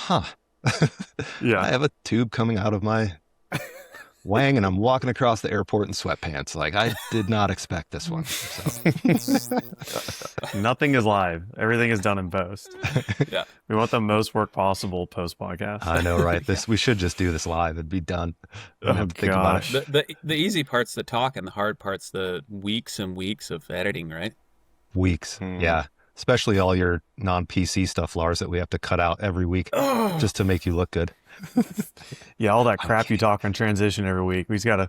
huh. Yeah. I have a tube coming out of my wang and I'm walking across the airport in sweatpants. Like, I did not expect this one. So. Nothing is live. Everything is done in post. Yeah. We want the most work possible post podcast. I know, right? We should just do this live. It'd be done. I don't have to think about it. The easy part's the talk and the hard part's the weeks and weeks of editing, right? Weeks. Yeah. Especially all your non-PC stuff, Lars, that we have to cut out every week just to make you look good. Yeah, all that crap you talk on transition every week. We just got to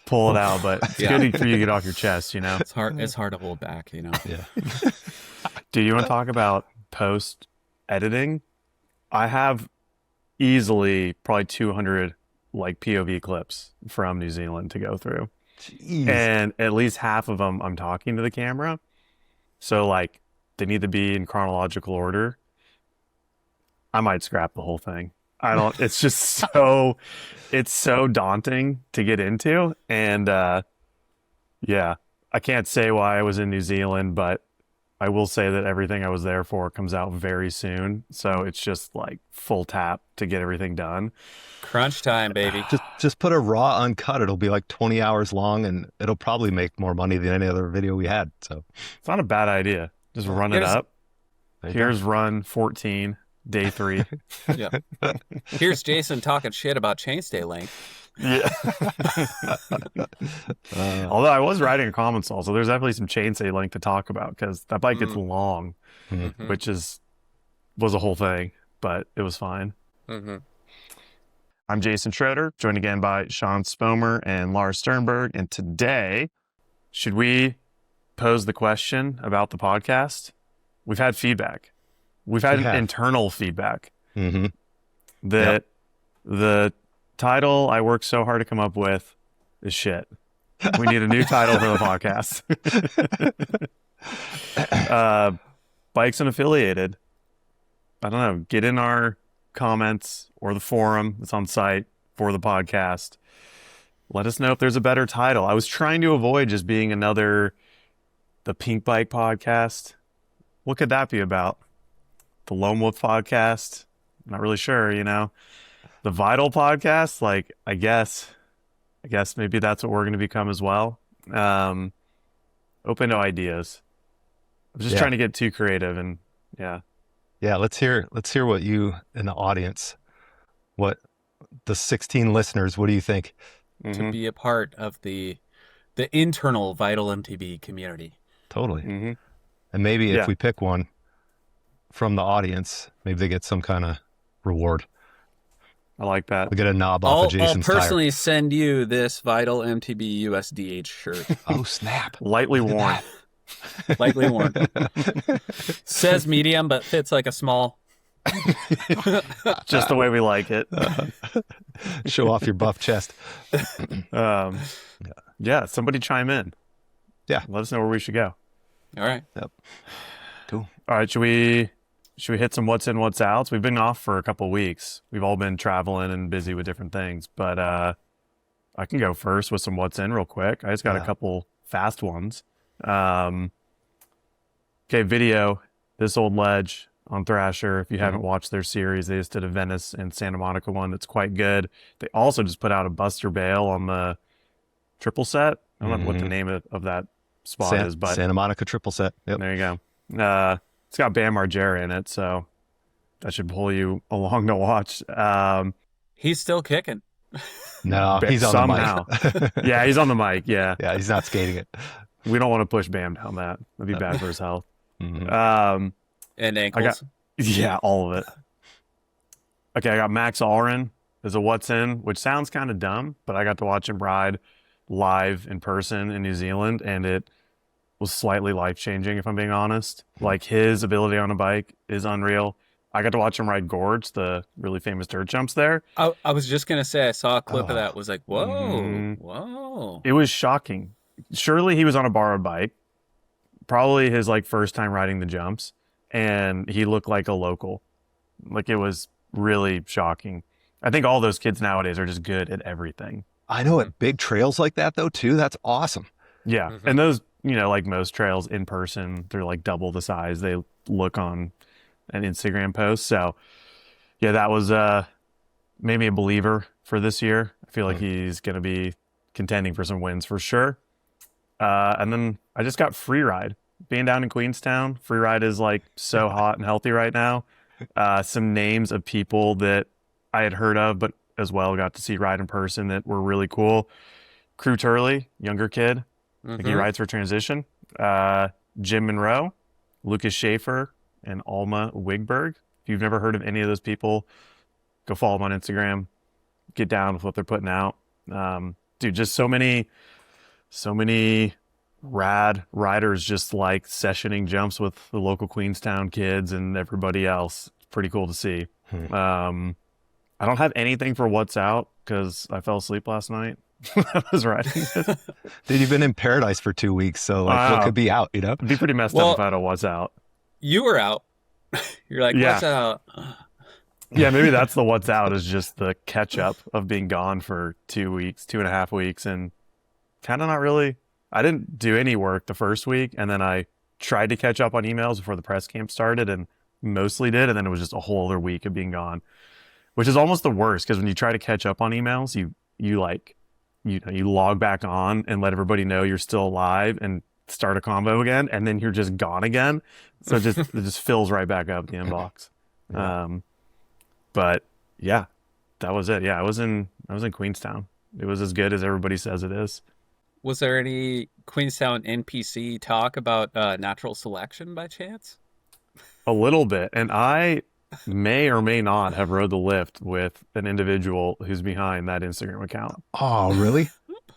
pull it out, but it's good for you to get off your chest, you know? It's hard to hold back, you know? Yeah. Do you want to talk about post editing? I have easily probably 200 like POV clips from New Zealand to go through. Jeez. And at least half of them I'm talking to the camera. So like they need to be in chronological order. I might scrap the whole thing. It's just it's so daunting to get into. And yeah, I can't say why I was in New Zealand, but I will say that everything I was there for comes out very soon. So it's just like full tap to get everything done. Crunch time, baby. Just put a raw uncut. It'll be like 20 hours long and it'll probably make more money than any other video we had. So it's not a bad idea. Just run it up. Here's run 14, day 3. Yeah. Here's Jason talking shit about chainstay length. Yeah. Although I was riding a Commencal, so there's definitely some chainstay length to talk about because that bike gets long, which was a whole thing, but it was fine. I'm Jason Schroeder, joined again by Shawn Spomer and Lars Sternberg. And today, should we pose the question about the podcast? We've had feedback. We've had internal feedback that the title I worked so hard to come up with is shit. We need a new title for the podcast. Bikes Unaffiliated. I don't know. Get in our comments or the forum that's on site for the podcast. Let us know if there's a better title. I was trying to avoid just being the Pink Bike podcast. What could that be about? The Lone Wolf podcast? Not really sure, you know. The Vital podcast, like I guess maybe that's what we're going to become as well. Open to ideas. I was just trying to get too creative, and yeah. Let's hear what you in the audience, what the 16 listeners, what do you think? To be a part of the internal Vital MTB community. Totally. And maybe if we pick one from the audience, maybe they get some kind of reward. I like that. We get a knob off of Jason's I'll personally send you this Vital MTB USDH shirt. Oh, snap. Lightly worn. Lightly worn. Says medium, but fits like a small. Just the way we like it. Show off your buff chest. Yeah, somebody chime in. Yeah. Let us know where we should go. All right. Yep. Cool. All right, should we hit some what's in, what's outs? We've been off for a couple of weeks. We've all been traveling and busy with different things, but I can go first with some what's in real quick. I just got a couple fast ones. Okay, video, This Old Ledge on Thrasher. If you haven't watched their series, they just did a Venice and Santa Monica one that's quite good. They also just put out a Buster Bale on the triple set. I don't know what the name of that spot is, but Santa Monica triple set. Yep. There you go. It's got Bam Margera in it, so that should pull you along to watch. He's still kicking. No, he's on somehow. the mic. Yeah, he's on the mic. Yeah. Yeah, he's not skating it. We don't want to push Bam down that. That'd be bad for his health. And ankles. All of it. Okay, I got Max Alran as a what's in, which sounds kind of dumb, but I got to watch him ride live in person in New Zealand, and it was slightly life-changing, if I'm being honest. Like, his ability on a bike is unreal. I got to watch him ride Gorge, the really famous dirt jumps there. I was just going to say, I saw a clip of that. Was like, whoa. It was shocking. Surely he was on a borrowed bike, probably his like first time riding the jumps, and he looked like a local. Like, it was really shocking. I think all those kids nowadays are just good at everything. I know, at big trails like that though too, that's awesome. Yeah. And those, you know, like most trails in person, they're like double the size they look on an Instagram post. So Yeah, that was made me a believer for this year. I feel like he's going to be contending for some wins for sure. And then I just got free ride. Being down in Queenstown, free ride is like so hot and healthy right now. Some names of people that I had heard of, but as well got to see ride in person that were really cool. Crew Turley, younger kid. I think he rides for transition. Jim Monroe, Lucas Schaefer, and Alma Wigberg. If you've never heard of any of those people, go follow them on Instagram. Get down with what they're putting out. Dude, just so many rad riders just like sessioning jumps with the local Queenstown kids and everybody else. It's pretty cool to see. I don't have anything for what's out because I fell asleep last night. I was riding it. Dude, you've been in paradise for 2 weeks, so like what could be out, you know? It'd be pretty messed up if I don't know what's out. You were out. You're like, what's out? Yeah, maybe that's the what's out is just the catch up of being gone for 2 weeks, 2.5 weeks, and kind of not really. I didn't do any work the first week, and then I tried to catch up on emails before the press camp started and mostly did, and then it was just a whole other week of being gone, which is almost the worst because when you try to catch up on emails, you log back on and let everybody know you're still alive and start a combo again, and then you're just gone again. So it just fills right back up the inbox. But yeah, that was it. Yeah, I was in Queenstown. It was as good as everybody says it is. Was there any Queenstown NPC talk about natural selection by chance? A little bit, and I may or may not have rode the lift with an individual who's behind that Instagram account. Oh, really?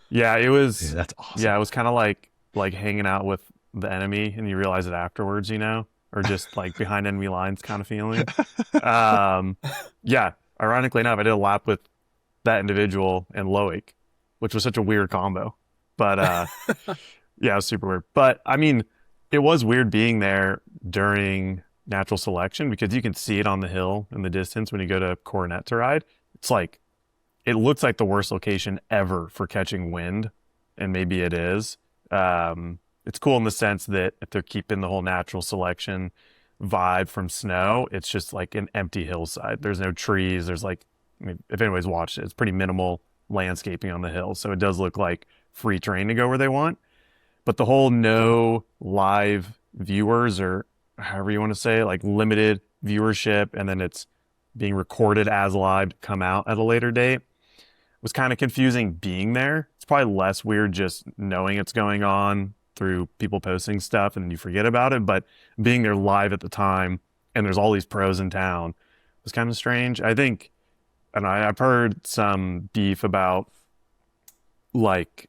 Yeah, it was. Dude, that's awesome. Yeah, it was kind of like hanging out with the enemy, and you realize it afterwards, you know, or just like behind enemy lines kind of feeling. Yeah, ironically enough, I did a lap with that individual and Loic, which was such a weird combo. But yeah, it was super weird. But I mean, it was weird being there during natural selection because you can see it on the hill in the distance when you go to Coronet to ride. It's like, it looks like the worst location ever for catching wind, and maybe it is. It's cool in the sense that if they're keeping the whole natural selection vibe from snow, it's just like an empty hillside. There's no trees. There's like, I mean, if anybody's watched it, it's pretty minimal landscaping on the hill. So it does look like free terrain to go where they want. But the whole no live viewers, or however you want to say it, like limited viewership, and then it's being recorded as live to come out at a later date, was kind of confusing being there. It's probably less weird just knowing it's going on through people posting stuff and you forget about it, but being there live at the time and there's all these pros in town was kind of strange. I think, and I've heard some beef about like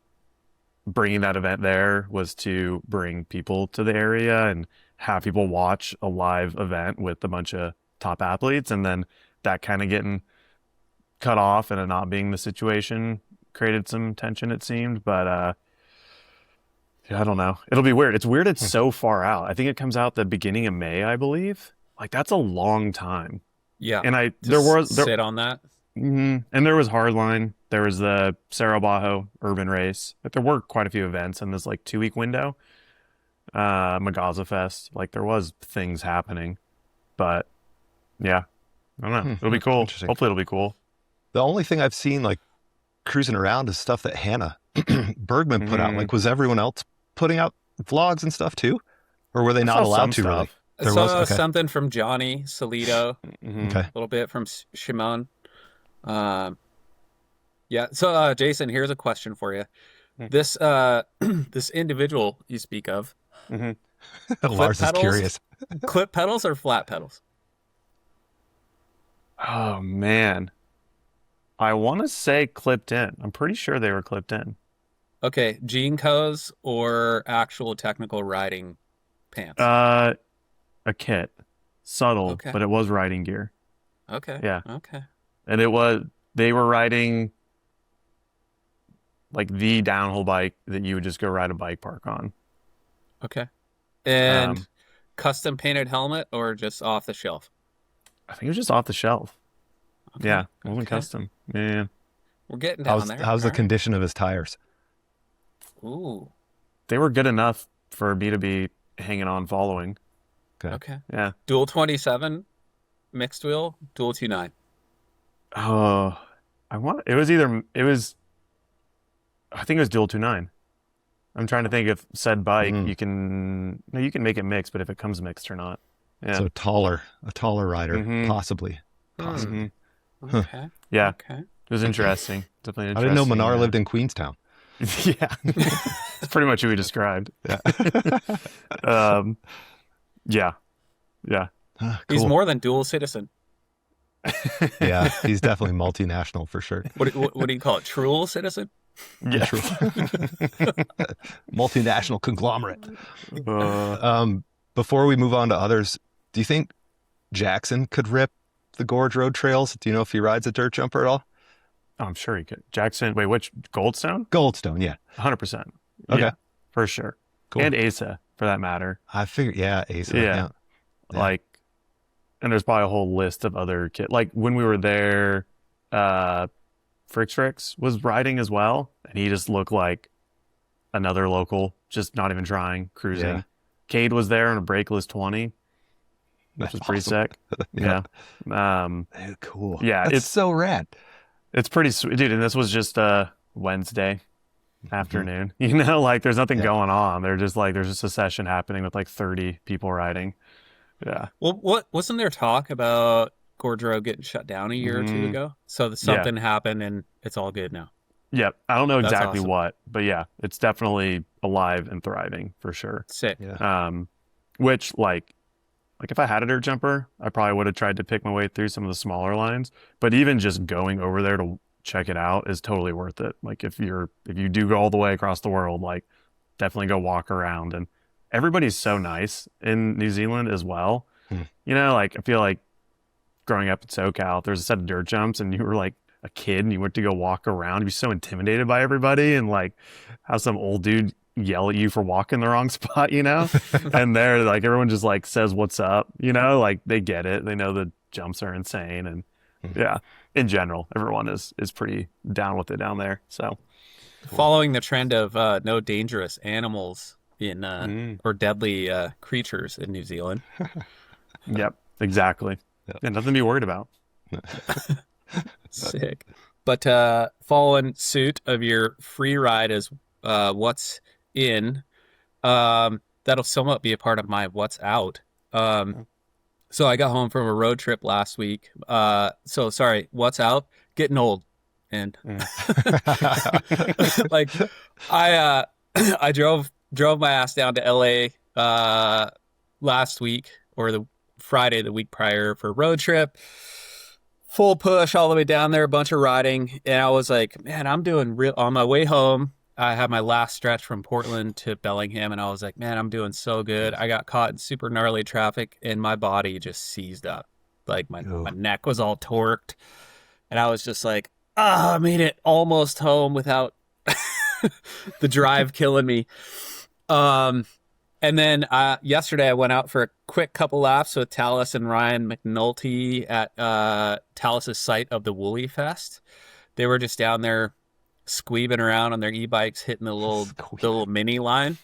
bringing that event there was to bring people to the area and have people watch a live event with a bunch of top athletes, and then that kind of getting cut off and it not being the situation created some tension, it seemed. But yeah, I don't know. It'll be weird. It's weird it's so far out. I think it comes out the beginning of May, I believe. Like, that's a long time. Yeah. And there sit on that. And there was Hardline. There was the Cerro Bajo Urban Race. But there were quite a few events in this like 2-week window. Magaza Fest. Like, there was things happening. But yeah, I don't know. It'll be cool. Hopefully it'll be cool. The only thing I've seen like cruising around is stuff that Hannah Bergman put out. Like, was everyone else putting out vlogs and stuff too? Or were they not allowed to really? There was okay. Something from Johnny Solito. Okay. A little bit from Shimon. Yeah. So, Jason, here's a question for you. This this individual you speak of. Lars is curious. Clip pedals or flat pedals? Oh, man. I want to say clipped in. I'm pretty sure they were clipped in. Okay. Gene Co's or actual technical riding pants? A kit. Subtle, okay. But it was riding gear. Okay. Yeah. Okay. And they were riding like the downhill bike that you would just go ride a bike park on. Okay. And custom painted helmet or just off the shelf? I think it was just off the shelf. Okay. Yeah, it wasn't custom. Yeah. We're getting down there. How's the condition of his tires? Ooh. They were good enough for me to be hanging on following. Okay. Yeah. Dual 27 mixed wheel, dual 2.9. Oh, I think it was dual 2.9. I'm trying to think if said bike you can make it mixed, but if it comes mixed or not. Yeah. So a taller rider, possibly. Mm-hmm. Okay. Yeah. Okay. It was interesting. Definitely I interesting. didn't know Menard lived in Queenstown. Yeah. It's pretty much who we described. Yeah. Yeah. Yeah. Cool. He's more than dual citizen. Yeah, he's definitely multinational for sure. What do you call it? Trual citizen? Yeah. Multinational conglomerate. Before we move on to others, do you think Jackson could rip the Gorge Road trails? Do you know if he rides a dirt jumper at all? Oh, I'm sure he could. Jackson, wait, which Goldstone? Goldstone, yeah. 100%. Okay. Yeah, for sure. Cool. And Asa, for that matter. I figured, Asa. Yeah. Like, and there's probably a whole list of other kids. Like, when we were there, Frix was riding as well, and he just looked like another local, just not even trying, cruising. Yeah. Cade was there in a brakeless 20, which was pretty sick. Yeah. Cool. Yeah, it's so rad. It's pretty sweet, dude. And this was just Wednesday afternoon. You know, like there's nothing going on. They're just like there's just a session happening with like 30 people riding. Yeah. Well, wasn't there talk about Gorge Road getting shut down a year or two ago? So something happened and it's all good now. Yep. I don't know exactly awesome. what, but yeah, it's definitely alive and thriving for sure. Sick. Yeah. Which like if I had a dirt jumper, I probably would have tried to pick my way through some of the smaller lines. But even just going over there to check it out is totally worth it. Like if you do go all the way across the world, like definitely go walk around. And everybody's so nice in New Zealand as well. You know, like I feel like growing up in SoCal, if there's a set of dirt jumps and you were like a kid and you went to go walk around, you'd be so intimidated by everybody and like have some old dude yell at you for walking the wrong spot, you know? And there, like everyone just like says what's up, you know, like they get it. They know the jumps are insane. And yeah, in general, everyone is pretty down with it down there. So following the trend of no dangerous animals in or deadly creatures in New Zealand. Yep, exactly. Yep. And nothing to be worried about. Sick. But following suit of your free ride is what's in. That'll somewhat be a part of my what's out. So I got home from a road trip last week. Sorry, what's out? Getting old. And like I drove my ass down to LA last week or the Friday the week prior for a road trip. Full push all the way down there, a bunch of riding. And I was like, man, I'm doing real on my way home. I had my last stretch from Portland to Bellingham, and I was like, man, I'm doing so good. I got caught in super gnarly traffic, and my body just seized up. Like my neck was all torqued. And I was just like, I made it almost home without the drive killing me. And then yesterday I went out for a quick couple laps with Talus and Ryan McNulty at Talus's site of the Woolly Fest. They were just down there squeebing around on their e-bikes, hitting the little mini line.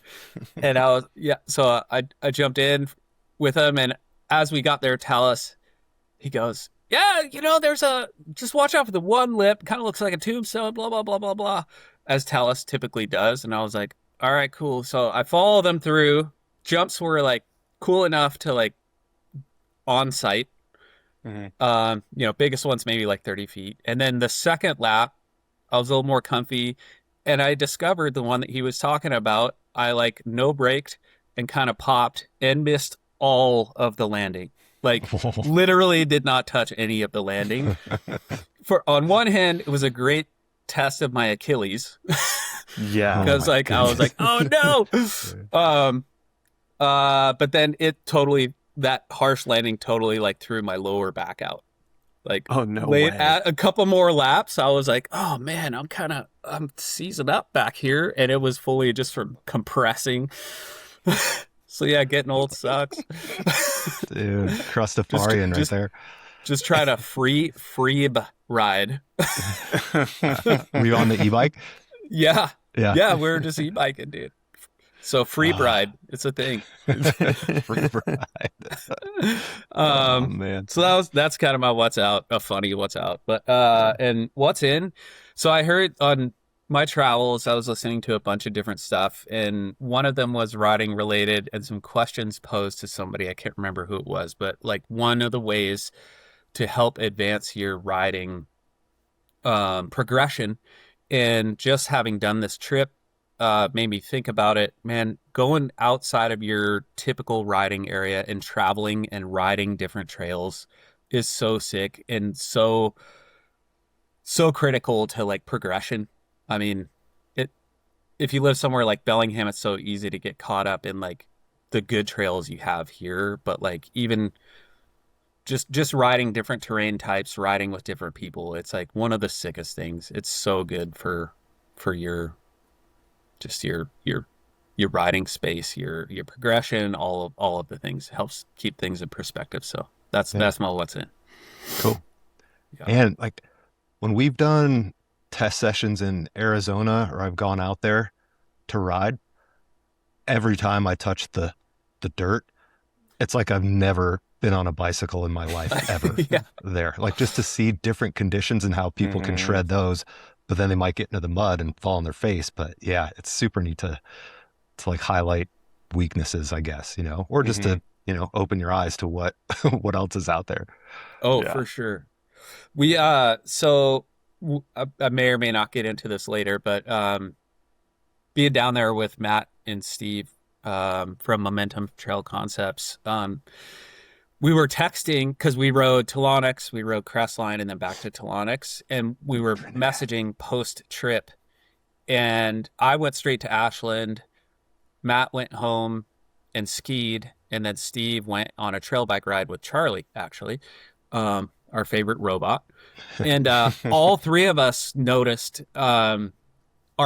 And so I jumped in with them, and as we got there, Talus, he goes, yeah, just watch out for the one lip, kind of looks like a tombstone, blah, blah, blah, blah, blah, as Talus typically does. And I was like, all right, cool. So I follow them through. Jumps were like cool enough to like on site. Biggest one's maybe like 30 feet. And then the second lap, I was a little more comfy, and I discovered the one that he was talking about. I like no braked and kind of popped and missed all of the landing. Like literally did not touch any of the landing. On one hand, it was a great test of my Achilles. Yeah. Because I was like, oh no. But then that harsh landing totally like threw my lower back out. Like, oh no way. At a couple more laps, I was like, oh man, I'm seizing up back here. And it was fully just from compressing. So yeah, getting old sucks. Dude, Crustafarian right there. Just trying to free ride. Were you on the e-bike? Yeah. We were just e-biking, dude. So free bride, it's a thing. Free ride. Oh man. So that's kind of my what's out, a funny what's out. But and what's in. So I heard on my travels, I was listening to a bunch of different stuff, and one of them was riding related and some questions posed to somebody. I can't remember who it was, but like one of the ways to help advance your riding progression, and just having done this trip made me think about it, man. Going outside of your typical riding area and traveling and riding different trails is so sick and so critical to like progression. I mean, if you live somewhere like Bellingham, it's so easy to get caught up in like the good trails you have here, but like even just riding different terrain types, riding with different people, it's like one of the sickest things. It's so good for your riding space, your progression, all of the things. It helps keep things in perspective. So that's my what's in. Cool. Yeah. And like when we've done test sessions in Arizona, or I've gone out there to ride, every time I touch the dirt, it's like I've never been on a bicycle in my life ever. There, like just to see different conditions and how people can shred those, but then they might get into the mud and fall on their face. But yeah, it's super neat to like highlight weaknesses, I guess, or just to, open your eyes to what else is out there. Oh, for sure. We, I may or may not get into this later, but being down there with Matt and Steve from Momentum Trail Concepts, we were texting because we rode Telonics, we rode Crestline, and then back to Telonics, and we were messaging post-trip, and I went straight to Ashland, Matt went home and skied, and then Steve went on a trail bike ride with Charlie, actually, our favorite robot. And all three of us noticed our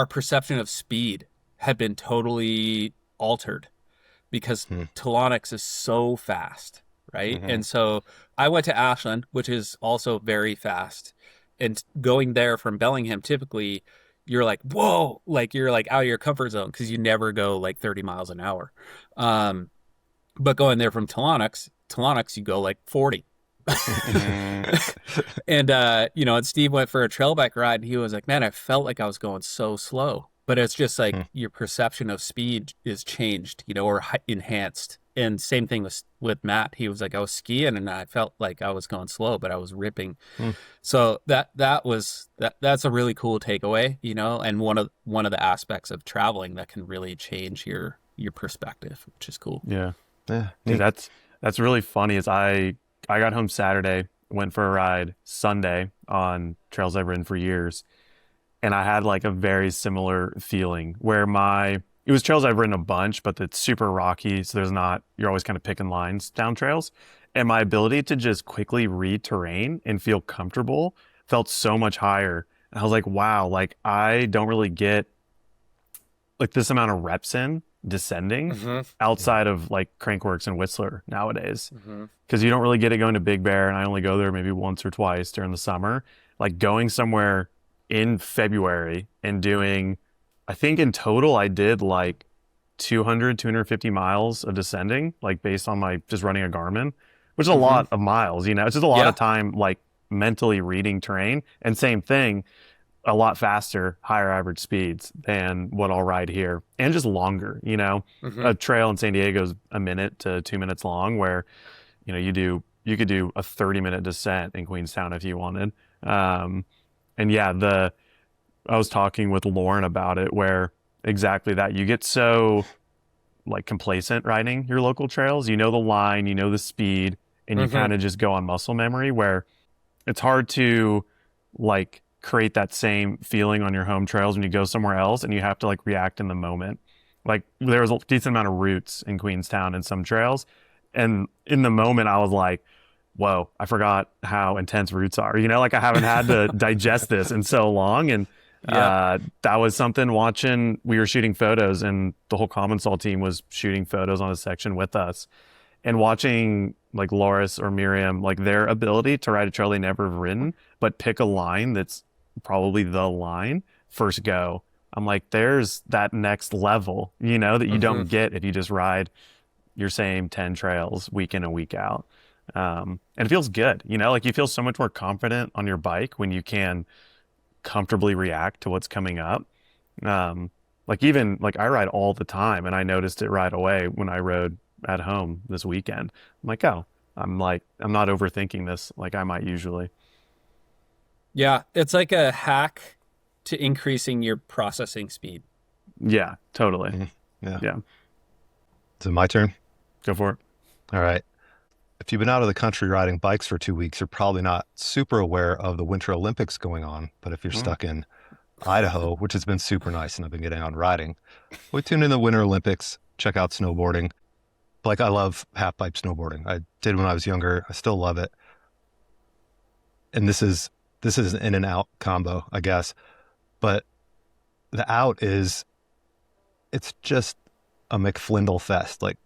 perception of speed had been totally altered because Telonics is so fast, right? And so I went to Ashland, which is also very fast. And going there from Bellingham, typically you're like, whoa, like you're like out of your comfort zone because you never go like 30 miles an hour. But going there from Telonics, you go like 40. And and Steve went for a trail bike ride, and he was like, man, I felt like I was going so slow. But it's just like your perception of speed is changed, or enhanced. And same thing with Matt. He was like, I was skiing and I felt like I was going slow, but I was ripping. So that's a really cool takeaway, and one of the aspects of traveling that can really change your perspective, which is cool. Yeah. Dude, that's really funny. Is I got home Saturday, went for a ride Sunday on trails I've ridden for years, and I had like a very similar feeling where it was trails I've ridden a bunch, but it's super rocky, so you're always kind of picking lines down trails, and my ability to just quickly read terrain and feel comfortable felt so much higher. And I was like, wow, like I don't really get like this amount of reps in descending outside of like Crankworks and Whistler nowadays, because you don't really get it going to Big Bear, and I only go there maybe once or twice during the summer. Like going somewhere in February and doing, I think in total I did like 250 miles of descending, like based on my just running a Garmin, which is a lot of miles, it's just a lot of time like mentally reading terrain. And same thing, a lot faster, higher average speeds than what I'll ride here, and just longer. A trail in San Diego is a minute to 2 minutes long, where you could do a 30-minute descent in Queenstown if you wanted. And yeah, I was talking with Lauren about it, where exactly that, you get so like complacent riding your local trails, the line, the speed, and you kind of just go on muscle memory, where it's hard to like create that same feeling on your home trails when you go somewhere else and you have to like react in the moment. Like there was a decent amount of roots in Queenstown and some trails, and in the moment I was like, whoa, I forgot how intense roots are. Like I haven't had to digest this in so long. And that was something watching. We were shooting photos, and the whole Commencal team was shooting photos on a section with us, and watching like Lars or Miriam, like their ability to ride a trail they never have ridden, but pick a line that's probably the line first go, I'm like, there's that next level, you know, that you don't get if you just ride your same 10 trails week in and week out. And it feels good, you know, like you feel so much more confident on your bike when you can comfortably react to what's coming up. Like even like I ride all the time, and I noticed it right away when I rode at home this weekend. I'm like, oh, I'm not overthinking this like I might usually. Yeah, it's like a hack to increasing your processing speed. Yeah, totally. Yeah. Yeah. Is it my turn? Go for it. All right. If you've been out of the country riding bikes for 2 weeks, you're probably not super aware of the Winter Olympics going on. But if you're stuck in Idaho, which has been super nice and I've been getting out riding, we tune in the Winter Olympics, check out snowboarding. Like I love half pipe snowboarding. I did when I was younger. I still love it. And this is an in and out combo, I guess. But the out it's just a McFlindle fest. Like,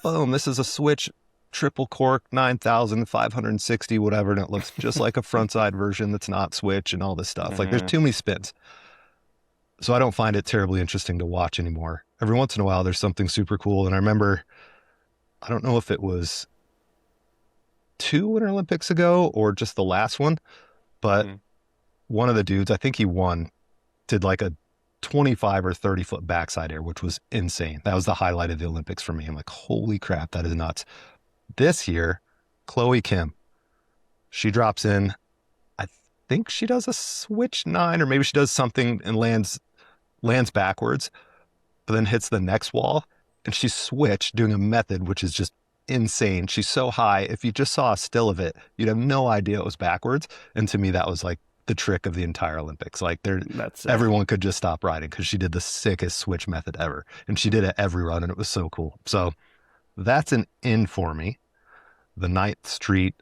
boom, this is a switch triple cork 9,560 whatever, and it looks just like a frontside version that's not switch and all this stuff. Like there's too many spins, so I don't find it terribly interesting to watch anymore. Every once in a while there's something super cool, and I remember, I don't know if it was 2 Winter Olympics ago or just the last one, but one of the dudes, I think he won, did like a 25 or 30 foot backside air, which was insane. That was the highlight of the Olympics for me. I'm like, holy crap, that is nuts. This year, Chloe Kim, she drops in, I think she does a switch 9, or maybe she does something and lands backwards, but then hits the next wall, and she switched doing a method, which is just insane. She's so high. If you just saw a still of it, you'd have no idea it was backwards. And to me, that was like the trick of the entire Olympics. Like everyone could just stop riding because she did the sickest switch method ever. And she did it every run, and it was so cool. So that's an in for me. The 9th Street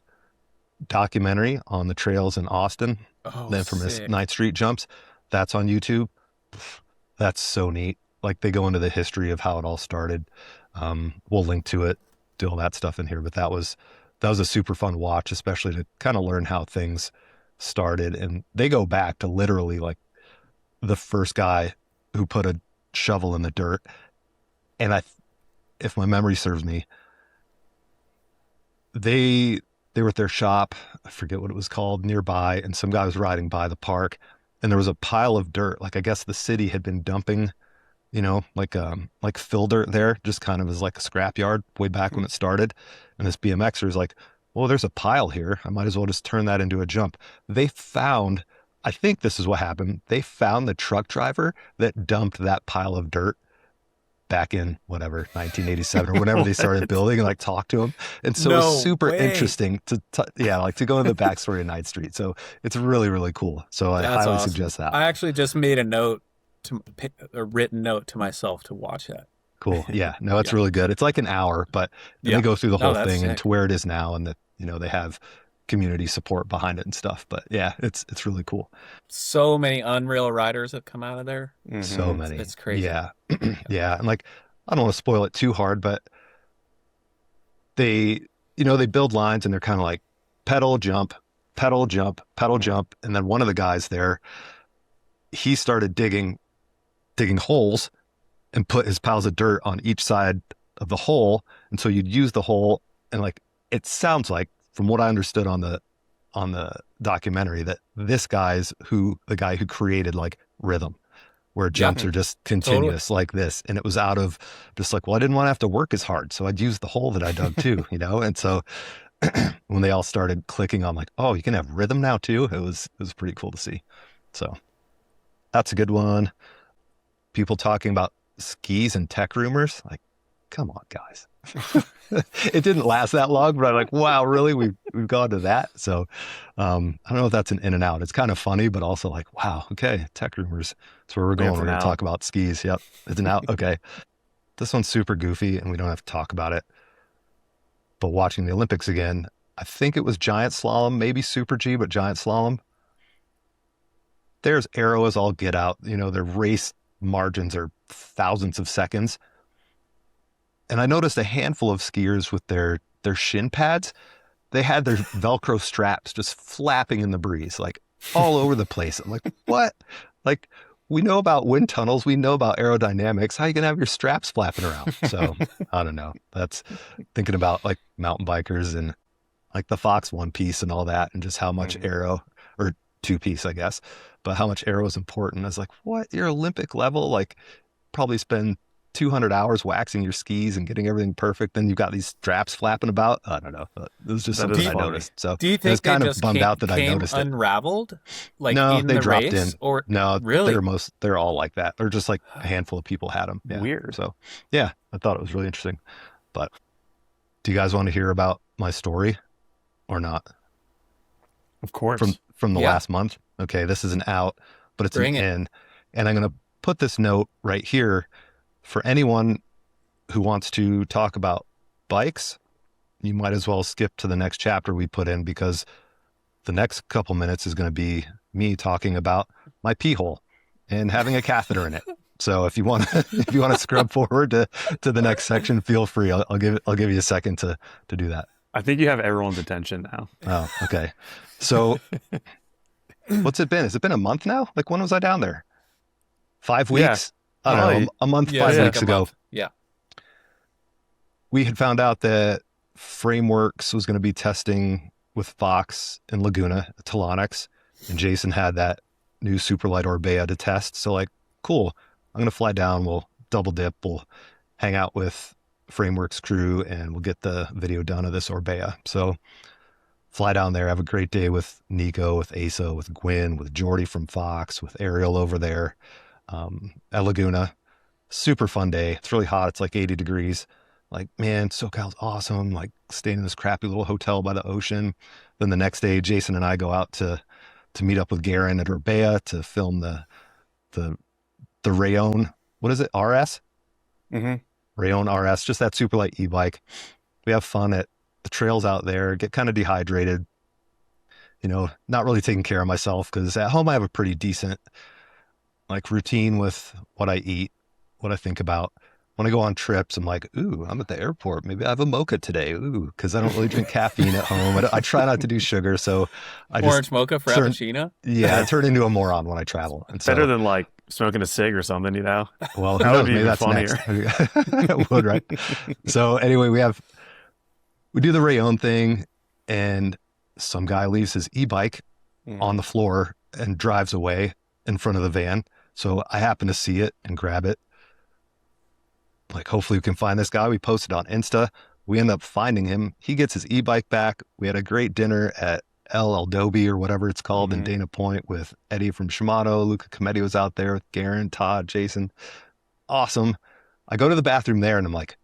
documentary on the trails in Austin, the infamous 9th Street jumps, that's on YouTube. That's so neat. Like they go into the history of how it all started. We'll link to it, do all that stuff in here. But that was a super fun watch, especially to kind of learn how things started. And they go back to literally like the first guy who put a shovel in the dirt. And if my memory serves me, they were at their shop, I forget what it was called, nearby, and some guy was riding by the park, and there was a pile of dirt. Like I guess the city had been dumping, you know, like fill dirt there, just kind of as like a scrapyard way back when it started. And this BMXer is like, well, there's a pile here. I might as well just turn that into a jump. They found, I think this is what happened. They found the truck driver that dumped that pile of dirt back in whatever 1987 or whenever they started building, and like talk to him. And so it's super interesting to go into the backstory of 9th Street. So it's really, really cool. So I highly suggest that. I actually just made a written note to myself to watch that. Cool. Yeah, no, it's really good. It's like an hour, but they go through the whole thing and to where it is now, and that, you know, they have community support behind it and stuff. But yeah, it's really cool. So many Unreal riders have come out of there. So many. It's crazy. Yeah. Yeah. And like, I don't want to spoil it too hard, but they build lines and they're kind of like pedal, jump, pedal, jump, pedal, jump. And then one of the guys there, he started digging holes and put his piles of dirt on each side of the hole. And so you'd use the hole, and like, it sounds like, from what I understood on the documentary, that this the guy who created like rhythm, where jumps are just continuous like this. And it was out of just like, well, I didn't want to have to work as hard, so I'd use the hole that I dug too, you know? And so when they all started clicking on like, oh, you can have rhythm now too, it was pretty cool to see. So that's a good one. People talking about skis and tech rumors, like, come on, guys. It didn't last that long, but I'm like, wow, really? We've gone to that. So I don't know if that's an in and out. It's kind of funny, but also like, wow, okay, tech rumors. That's where we're going. We're going to talk about skis. Yep. It's an out. Okay. This one's super goofy and we don't have to talk about it. But watching the Olympics again, I think it was giant slalom, maybe super G, but giant slalom. There's arrow as all get out. You know, their race margins are thousands of seconds. And I noticed a handful of skiers with their shin pads, they had their Velcro straps just flapping in the breeze, like all over the place. I'm like, what? Like, we know about wind tunnels. We know about aerodynamics. How are you going to have your straps flapping around? So I don't know. That's thinking about like mountain bikers and like the Fox one piece and all that, and just how much aero, or two piece, I guess, but how much aero is important. I was like, what? You're Olympic level? Like probably spend 200 hours waxing your skis and getting everything perfect. Then you've got these straps flapping about. I don't know. It was just That something is I funny. noticed. So Do you I was think they kind of just bummed out that I came noticed it. unraveled, like No, in they the dropped race, in. or No, really? they're all like that. Or just like a handful of people had them. Yeah. Weird. So yeah, I thought it was really interesting. But do you guys want to hear about my story or not? Of course. From the Yeah. last month. Okay, this is an out, but it's Bring an it. in. And I'm going to put this note right here for anyone who wants to talk about bikes. You might as well skip to the next chapter we put in, because the next couple minutes is going to be me talking about my pee hole and having a catheter in it. So if you want to scrub forward to the next section, feel free. I'll give you a second to do that. I think you have everyone's attention now. Oh, okay. So what's it been? Has it been a month now? Like, when was I down there? 5 weeks? I don't know, a month, Yeah, 5 it's like weeks a ago. month. Yeah. We had found out that Frameworks was going to be testing with Fox in Laguna, Telonics, and Jason had that new Superlight Orbea to test. So like, cool, I'm going to fly down. We'll double dip. We'll hang out with Frameworks crew and we'll get the video done of this Orbea. So fly down there, have a great day with Nico, with Asa, with Gwyn, with Jordy from Fox, with Ariel over there at Laguna. Super fun day. It's really hot. It's like 80 degrees. Like, man, SoCal's awesome. Like staying in this crappy little hotel by the ocean. Then the next day, Jason and I go out to meet up with Garen at Orbea to film the Rayon. What is it? RS? Mm-hmm. Rayon RS, just that Superlight e-bike. We have fun at the trails out there, get kind of dehydrated, not really taking care of myself, because at home I have a pretty decent like routine with what I eat, what I think about. When I go on trips, I'm like, ooh, I'm at the airport. Maybe I have a mocha today. Ooh, because I don't really drink caffeine at home. I try not to do sugar, so I Orange just mocha frappuccino. I turn into a moron when I travel. And Better than like smoking a cig or something, Well, who that knows? would be Maybe even that's funnier. next. It would, right? So anyway, we do the Rayon thing, and some guy leaves his e-bike on the floor and drives away in front of the van. So I happen to see it and grab it. Like, hopefully we can find this guy. We posted on Insta. We end up finding him. He gets his e-bike back. We had a great dinner at El Adobe or whatever it's called in Dana Point with Eddie from Shimano. Luca Cometti was out there with Garen, Todd, Jason. Awesome. I go to the bathroom there and I'm like,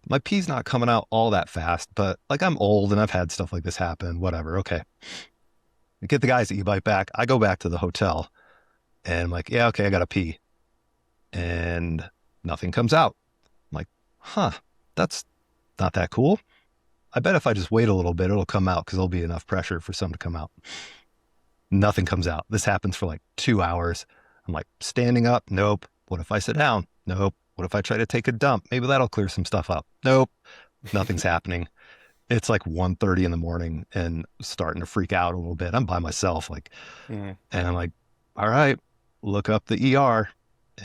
my pee's not coming out all that fast, but like, I'm old and I've had stuff like this happen, whatever. Okay. I get the guy's e-bike back. I go back to the hotel and I'm like, yeah, okay, I got to pee. And nothing comes out. I'm like, that's not that cool. I bet if I just wait a little bit, it'll come out because there'll be enough pressure for some to come out. Nothing comes out. This happens for like 2 hours. I'm like, standing up? Nope. What if I sit down? Nope. What if I try to take a dump? Maybe that'll clear some stuff up. Nope. Nothing's happening. It's like 1:30 in the morning and starting to freak out a little bit. I'm by myself, and I'm like, all right, look up the ER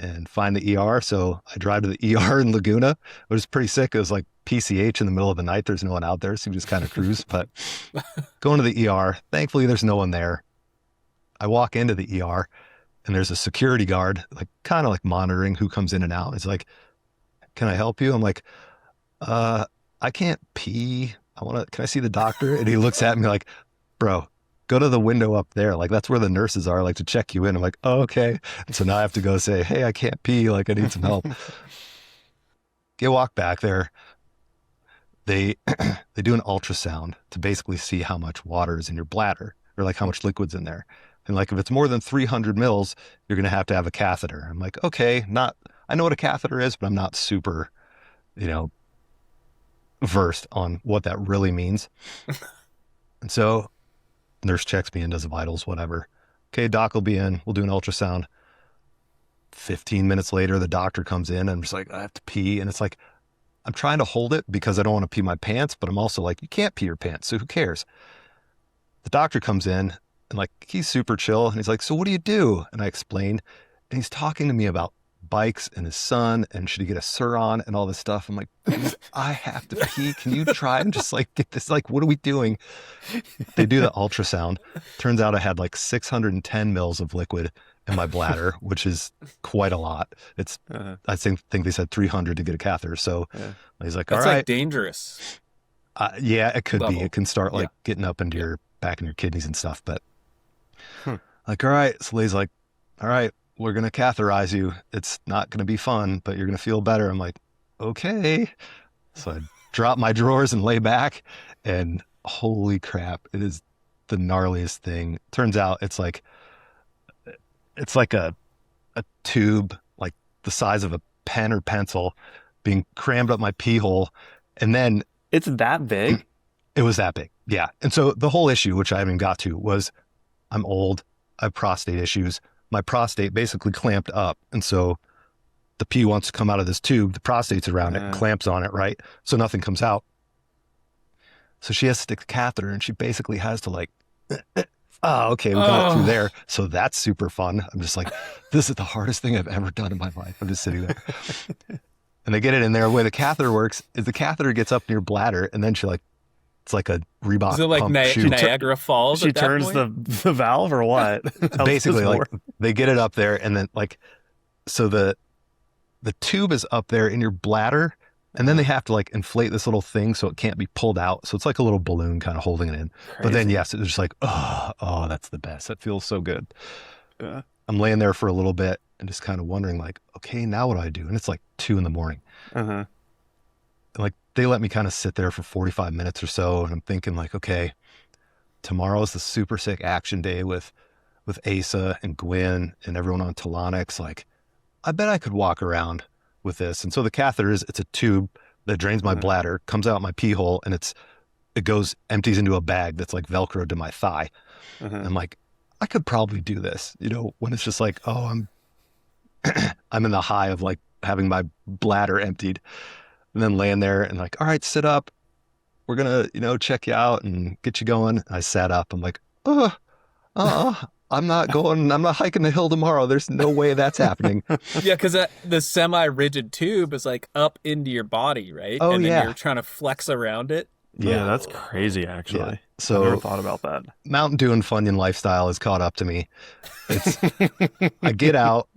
and find the ER. So I drive to the ER in Laguna. It was pretty sick. It was like PCH in the middle of the night. There's no one out there, so we just kind of cruise. But going to the ER, thankfully there's no one there. I walk into the ER and there's a security guard, like kind of like monitoring who comes in and out. It's like, can I help you? I'm like, I can't pee. Can I see the doctor? And he looks at me like, bro, go to the window up there. Like, that's where the nurses are, like, to check you in. I'm like, oh, okay. And so now I have to go say, hey, I can't pee. Like, I need some help. You walk back there. They do an ultrasound to basically see how much water is in your bladder, or like how much liquid's in there. And like, if it's more than 300 mils, you're going to have a catheter. I'm like, okay, I know what a catheter is, but I'm not super, versed on what that really means. And so nurse checks me in, does vitals, whatever. Okay, doc will be in. We'll do an ultrasound. 15 minutes later, the doctor comes in and I'm just like, I have to pee. And it's like, I'm trying to hold it because I don't want to pee my pants, but I'm also like, you can't pee your pants, so who cares? The doctor comes in And like, he's super chill. And he's like, so what do you do? And I explained, and he's talking to me about bikes and his son and should he get a Sur-on and all this stuff. I'm like, dude, I have to pee. Can you try and just like get this? Like, what are we doing? They do the ultrasound. Turns out I had like 610 mils of liquid in my bladder, which is quite a lot. It's, I think they said 300 to get a catheter. So he's like, all That's right. like dangerous. Yeah, it could level. be. It can start like getting up into your back and your kidneys and stuff. But like, all right. So Leigh's like, all right, we're going to catheterize you. It's not going to be fun, but you're going to feel better. I'm like, okay. So I drop my drawers and lay back, and holy crap, it is the gnarliest thing. Turns out it's like a tube, like the size of a pen or pencil being crammed up my pee hole. And then It's that big? it was that big. Yeah. And so the whole issue, which I haven't even got to, was I'm old. I have prostate issues. My prostate basically clamped up. And so the pee wants to come out of this tube. The prostate's around it and clamps on it, right? So nothing comes out. So she has to stick the catheter, and she basically has to like, oh, okay, we got it through there. So that's super fun. I'm just like, this is the hardest thing I've ever done in my life. I'm just sitting there. And they get it in there. The way the catheter works is the catheter gets up in your bladder, and then she like, it's like a Reebok Is it like pump shoe. Niagara Falls? She at that turns point? the valve or what? How's Basically, this like work? they get it up there, and then like, so the tube is up there in your bladder, and then they have to like inflate this little thing so it can't be pulled out. So it's like a little balloon kind of holding it in. But then yes, it's just like, oh, that's the best. That feels so good. Yeah. I'm laying there for a little bit and just kind of wondering like, okay, now what do I do? And it's like 2 a.m. And like they let me kind of sit there for 45 minutes or so, and I'm thinking like, okay, tomorrow's the super sick action day with Asa and Gwen and everyone on Telonics. Like, I bet I could walk around with this. And so the catheter it's a tube that drains my bladder, comes out my pee hole, and it empties into a bag that's like Velcro to my thigh. I'm like, I could probably do this, when it's just like, oh, I'm in the high of like having my bladder emptied, and then laying there and like, all right, sit up. We're going to, check you out and get you going. I sat up. I'm like, I'm not hiking the hill tomorrow. There's no way that's happening. Yeah, because the semi-rigid tube is like up into your body, right? Oh, and then yeah. You're trying to flex around it. Yeah, that's crazy, actually. Yeah. So I never thought about that. Mountain Dew and Funyun lifestyle has caught up to me. I get out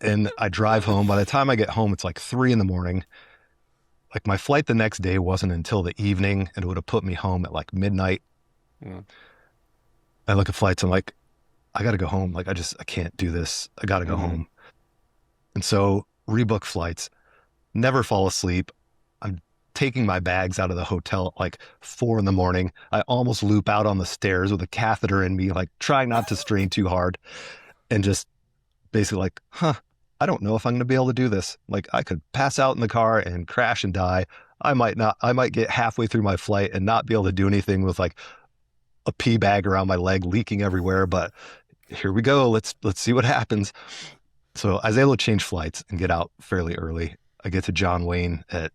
and I drive home. By the time I get home, it's like 3 a.m. Like my flight the next day wasn't until the evening, and it would have put me home at like midnight. I look at flights. I'm like, I got to go home. Like, I can't do this. I got to go home. And so rebook flights, never fall asleep. I'm taking my bags out of the hotel at like 4 a.m. I almost loop out on the stairs with a catheter in me, like trying not to strain too hard, and just basically like, I don't know if I'm going to be able to do this. Like, I could pass out in the car and crash and die. I might get halfway through my flight and not be able to do anything with like a pee bag around my leg leaking everywhere. But here we go. Let's see what happens. So I was able to change flights and get out fairly early. I get to John Wayne at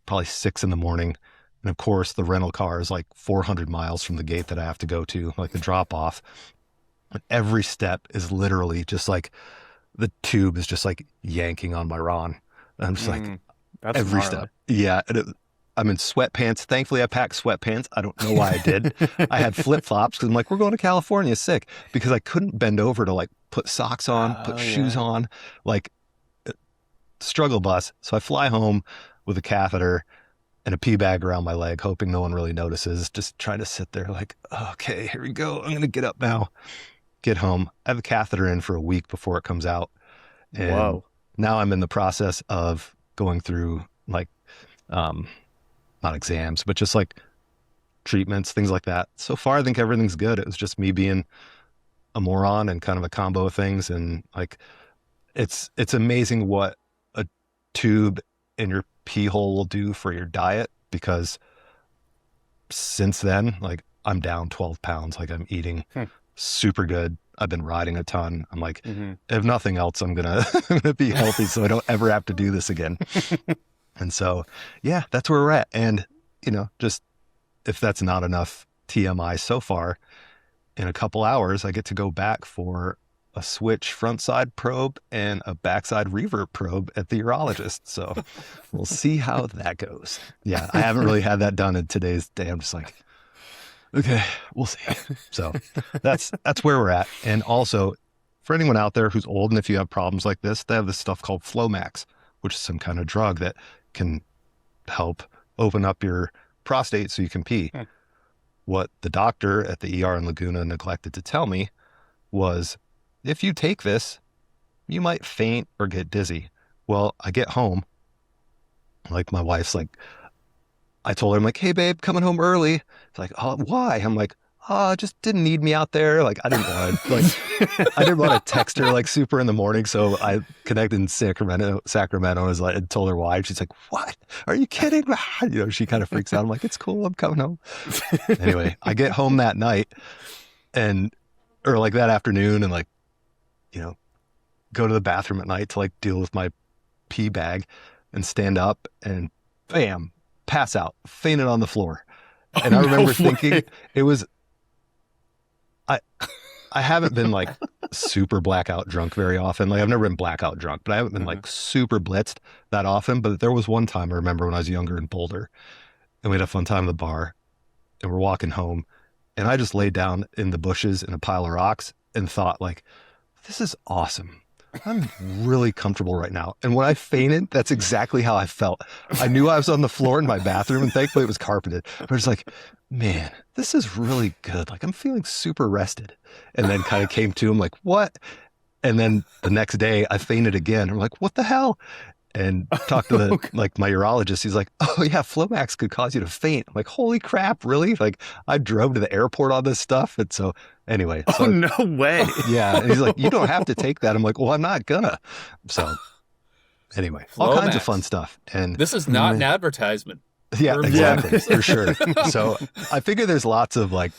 probably 6 a.m. And of course the rental car is like 400 miles from the gate that I have to go to, like the drop off. And every step is literally just like, the tube is just like yanking on my Ron. And I'm just like, that's every gnarly. step. Yeah. And I'm in sweatpants. Thankfully, I packed sweatpants. I don't know why I did. I had flip-flops because I'm like, we're going to California, sick. Because I couldn't bend over to like put socks on, put shoes on, like struggle bus. So I fly home with a catheter and a pee bag around my leg, hoping no one really notices, just trying to sit there like, okay, here we go. I'm going to get up now. Get home. I have a catheter in for a week before it comes out. And now I'm in the process of going through like, not exams, but just like treatments, things like that. So far, I think everything's good. It was just me being a moron and kind of a combo of things. And like, it's amazing what a tube in your pee hole will do for your diet, because since then, like, I'm down 12 pounds. Like, I'm eating super good. I've been riding a ton. I'm like, if nothing else, I'm gonna be healthy so I don't ever have to do this again. And so, yeah, that's where we're at. And, just if that's not enough TMI so far, in a couple hours, I get to go back for a switch front side probe and a backside revert probe at the urologist. So we'll see how that goes. Yeah, I haven't really had that done in today's day. I'm just like, okay, we'll see. So that's where we're at. And also, for anyone out there who's old and if you have problems like this, they have this stuff called Flomax, which is some kind of drug that can help open up your prostate so you can pee. What the doctor at the ER in Laguna neglected to tell me was, if you take this, you might faint or get dizzy. Well, I get home, like my wife's like, I told her, I'm like, hey babe, coming home early. It's like, oh, why? I'm like, oh, just didn't need me out there. Like I didn't want to, like, I didn't want to text her like super in the morning. So I connected in Sacramento. I was like, and told her why. She's like, what? Are you kidding? You know, she kind of freaks out. I'm like, it's cool. I'm coming home. Anyway, I get home that night or like that afternoon and like, you know, go to the bathroom at night to like deal with my pee bag and stand up and bam, pass out, fainted on the floor. And I remember thinking it was, I haven't been like super blackout drunk very often. Like I've never been blackout drunk, but I haven't been like super blitzed that often. But there was one time I remember when I was younger in Boulder and we had a fun time at the bar and we're walking home and I just laid down in the bushes in a pile of rocks and thought like, this is awesome. I'm really comfortable right now. And when I fainted, that's exactly how I felt. I knew I was on the floor in my bathroom and thankfully it was carpeted. But I was like, man, this is really good. Like I'm feeling super rested. And then kind of came to him like, what? And then the next day I fainted again. I'm like, what the hell? And talked to like my urologist. He's like, oh yeah, Flomax could cause you to faint. I'm like, holy crap, really? Like I drove to the airport on this stuff. And so anyway. So, no way. Yeah. And he's like, you don't have to take that. I'm like, well, I'm not gonna. So anyway, all kinds of fun stuff. And this is not an advertisement. Yeah, exactly. For sure. So I figure there's lots of like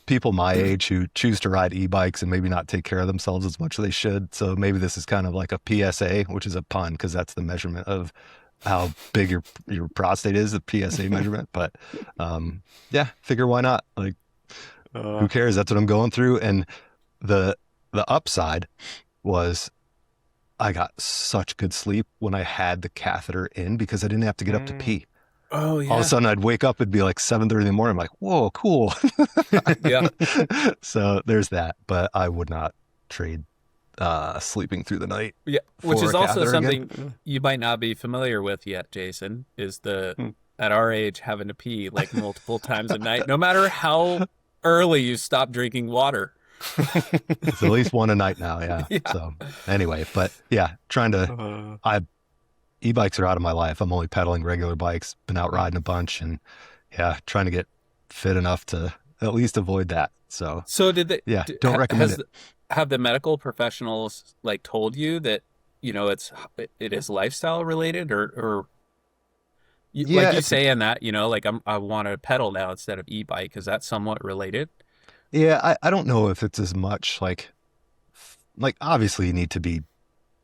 people my age who choose to ride e-bikes and maybe not take care of themselves as much as they should. So maybe this is kind of like a PSA, which is a pun because that's the measurement of how big your prostate is, the PSA measurement. But yeah, figure why not? Like, who cares? That's what I'm going through. And the upside was I got such good sleep when I had the catheter in because I didn't have to get up to pee. Oh yeah. All of a sudden I'd wake up, it'd be like 7:30 in the morning. I'm like, whoa, cool. Yeah. So there's that, but I would not trade sleeping through the night. Yeah. Which is also something again. you might not be familiar with yet, Jason, is at our age having to pee like multiple times a night, no matter how early you stop drinking water. It's at least one a night now. Yeah. So anyway, but yeah, trying to, e-bikes are out of my life. I'm only pedaling regular bikes, been out riding a bunch and trying to get fit enough to at least avoid that. So did they, don't recommend it. Have the medical professionals like told you that, you know, it is lifestyle related or like you say in that, you know, like I want to pedal now instead of e-bike. Is that somewhat related? Yeah. I don't know if it's as much like obviously you need to be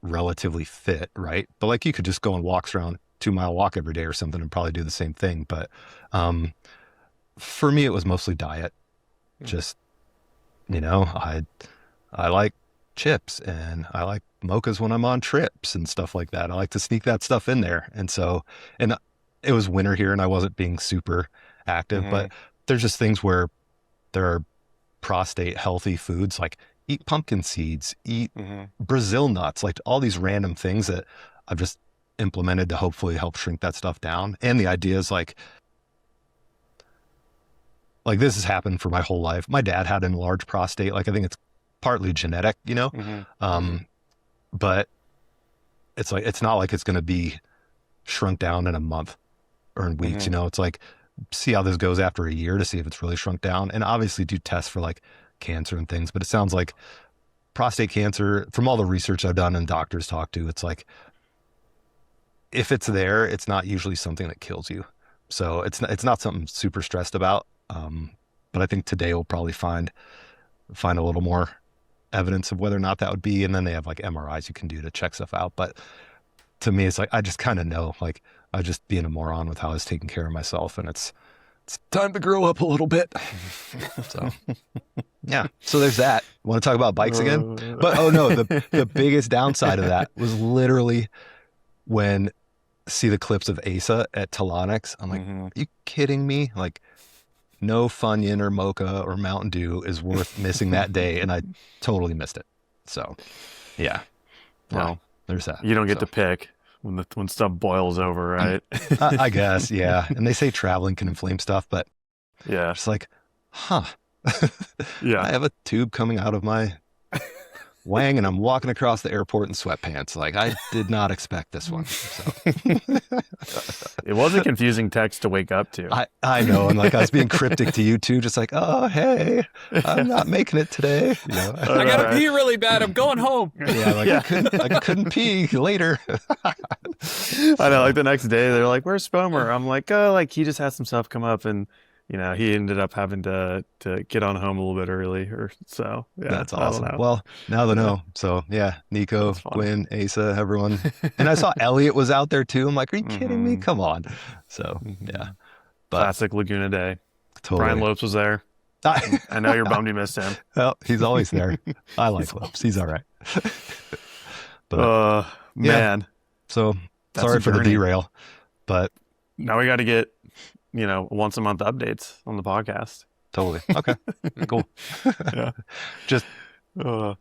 relatively fit, right? But like you could just go on walks around 2-mile walk every day or something and probably do the same thing. But for me, it was mostly diet. Just, you know, I like chips and I like mochas when I'm on trips and stuff like that. I like to sneak that stuff in there. And so, and it was winter here and I wasn't being super active, but there's just things where there are prostate healthy foods like eat pumpkin seeds, eat Brazil nuts, like all these random things that I've just implemented to hopefully help shrink that stuff down. And the idea is like this has happened for my whole life. My dad had an enlarged prostate. Like I think it's partly genetic, you know? But it's like, it's not like it's going to be shrunk down in a month or in weeks, you know, it's like, see how this goes after a year to see if it's really shrunk down and obviously do tests for like cancer and things, but it sounds like prostate cancer from all the research I've done and doctors talk to, it's like, if it's there, it's not usually something that kills you. So it's not something super stressed about. But I think today we'll probably find a little more evidence of whether or not that would be. And then they have like MRIs you can do to check stuff out. But to me, it's like, I just kind of know, like I was just being a moron with how I was taking care of myself. And it's it's time to grow up a little bit. So, yeah. So there's that. Want to talk about bikes again? But oh no, the biggest downside of that was literally when see the clips of Asa at Telonics. I'm like, are you kidding me? Like, no Funyun or Mocha or Mountain Dew is worth missing that day, and I totally missed it. So, yeah. Well, there's that. You don't get to pick when stuff boils over, right? I guess, yeah. And they say traveling can inflame stuff, but yeah, it's like, huh. Yeah. I have a tube coming out of my wang, and I'm walking across the airport in sweatpants. Like, I did not expect this one. So. It was a confusing text to wake up to. I know. And like, I was being cryptic to you too, just like, oh, hey, I'm not making it today. You know? I got to pee really bad. I'm going home. Yeah, like I couldn't pee later. I know, like the next day, they're like, where's Spomer? I'm like, oh, like he just had some stuff come up, and you know, he ended up having to get on home a little bit early, or so. Yeah, that's awesome. Well, now they know. So yeah, Nico, Gwen, Asa, everyone. And I saw Elliot was out there too. I'm like, are you kidding me? Come on. So yeah. But, classic Laguna day. Totally. Brian Lopes was there. I know you're bummed you missed him. Well, he's always there. I like Lopes. He's all right. But man. So sorry for the derail, but now we got to get, you know, once a month updates on the podcast. Totally. Okay. Cool. Yeah. Just when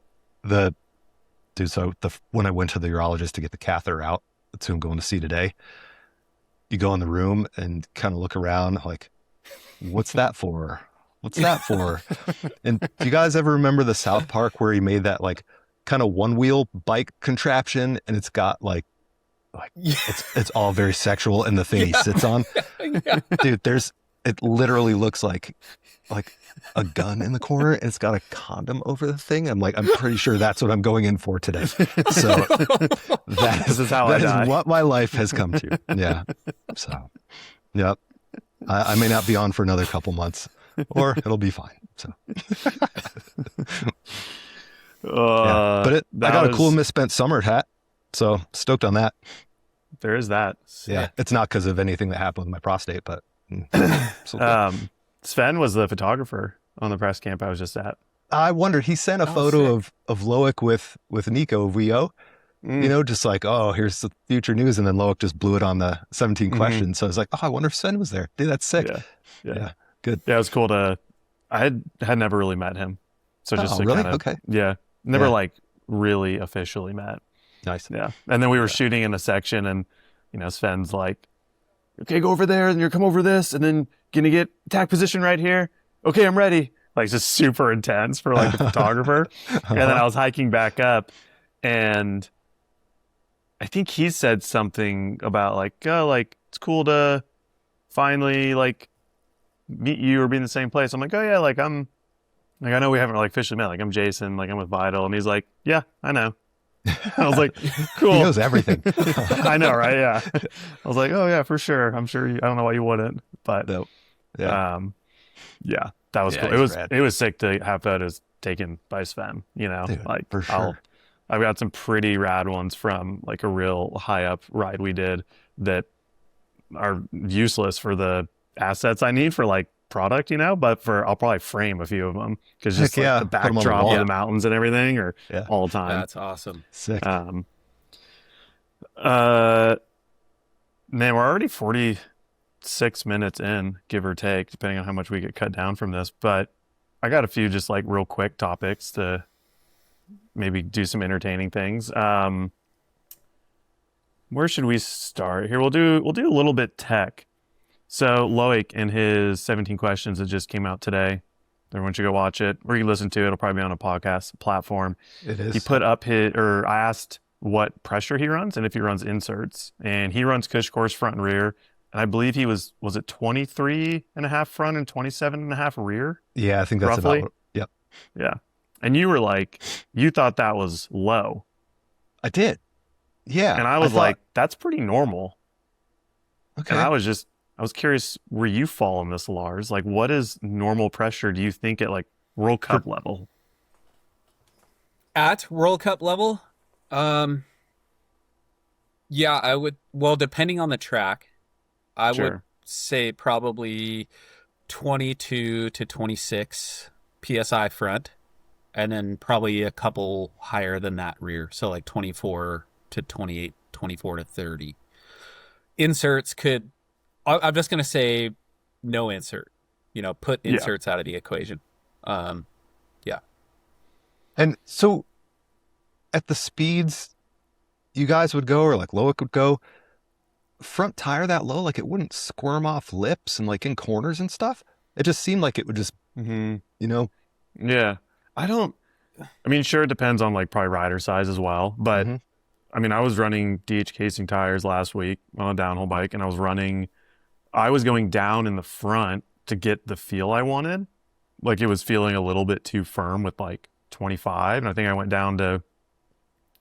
I went to the urologist to get the catheter out, that's who I'm going to see today. You go in the room and kind of look around like, what's that for? What's that for? And do you guys ever remember the South Park where he made that like kind of one wheel bike contraption, and it's got like it's all very sexual in the thing he sits on? Yeah. Dude, it literally looks like a gun in the corner, and it's got a condom over the thing. I'm like, I'm pretty sure that's what I'm going in for today. So this is how that is what my life has come to. Yeah. So, yep. I may not be on for another couple months, or it'll be fine. So, but I got a cool misspent summer hat, so stoked on that. There is that. Yeah, it's not because of anything that happened with my prostate, but Sven was the photographer on the press camp I was just at. I wondered, he sent a photo of Loic with Nico VO, you know, just like, oh, here's the future news. And then Loic just blew it on the 17 questions. So I was like, oh, I wonder if Sven was there. Dude, that's sick. Yeah. Good. Yeah, it was cool I had never really met him. So just to really? kind of, okay. Yeah. Never like really officially met. Nice. Yeah. And then we were shooting in a section, and, you know, Sven's like, okay, go over there, and you're come over this, and then gonna get attack position right here. Okay, I'm ready. Like, just super intense for like a photographer. And then I was hiking back up, and I think he said something about like, oh, like it's cool to finally like meet you or be in the same place. I'm like, oh yeah, like I know we haven't like officially met. Like, I'm Jason, like I'm with Vital, and he's like, yeah, I know. I was like, cool. He knows everything. I know, right? Yeah. I was like, oh yeah, for sure. I'm sure. I don't know why you wouldn't, but no. Yeah. Yeah, that was cool. It was sick to have photos taken by Sven. You know, dude, like for sure. I've got some pretty rad ones from like a real high up ride we did that are useless for the assets I need for like product, you know, but I'll probably frame a few of them because just like the backdrop of the mountains and everything are all the time. That's awesome. Sick. Man, we're already 46 minutes in, give or take, depending on how much we get cut down from this. But I got a few just like real quick topics to maybe do some entertaining things. Where should we start? Here, we'll do a little bit tech. So Loic in his 17 questions that just came out today, everyone should go watch it, or you can listen to it. It'll probably be on a podcast platform. It is. He put up I asked what pressure he runs and if he runs inserts, and he runs Cush course front and rear. And I believe he was it 23 and a half front and 27 and a half rear? Yeah, I think that's roughly. about, yep. Yeah. And you were like, you thought that was low. I did. Yeah. And I was like, that's pretty normal. Okay. And I was curious where you fall on this, Lars. Like, what is normal pressure, do you think, at like World Cup level? At World Cup level? Yeah, I would, well, depending on the track, I would say probably 22 to 26 psi front, and then probably a couple higher than that rear. So like 24 to 28, 24 to 30. Inserts could, I'm just going to say no insert, put inserts out of the equation. Yeah. And so at the speeds you guys would go, or like Loic would go, front tire that low, like it wouldn't squirm off lips and like in corners and stuff. It just seemed like it would just, Yeah. Sure, it depends on like probably rider size as well. But I was running DH casing tires last week on a downhill bike, and I was going down in the front to get the feel I wanted. Like it was feeling a little bit too firm with like 25. And I think I went down to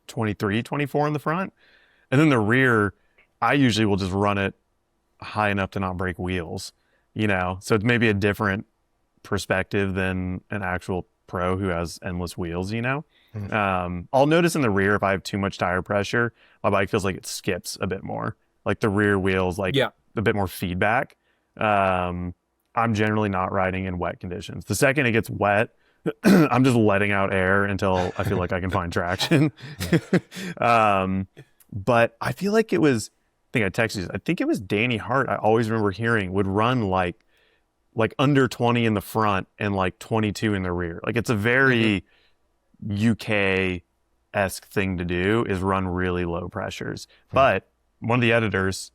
23, 24 in the front. And then the rear, I usually will just run it high enough to not break wheels, So it's maybe a different perspective than an actual pro who has endless wheels, I'll notice in the rear, if I have too much tire pressure, my bike feels like it skips a bit more. Like the rear wheels, a bit more feedback. I'm generally not riding in wet conditions. The second it gets wet, I'm just letting out air until I feel like I can find traction. But I feel like I think I texted you, I think it was Danny Hart, I always remember hearing, would run like under 20 in the front and like 22 in the rear. Like it's a very UK-esque thing to do, is run really low pressures. But one of the editors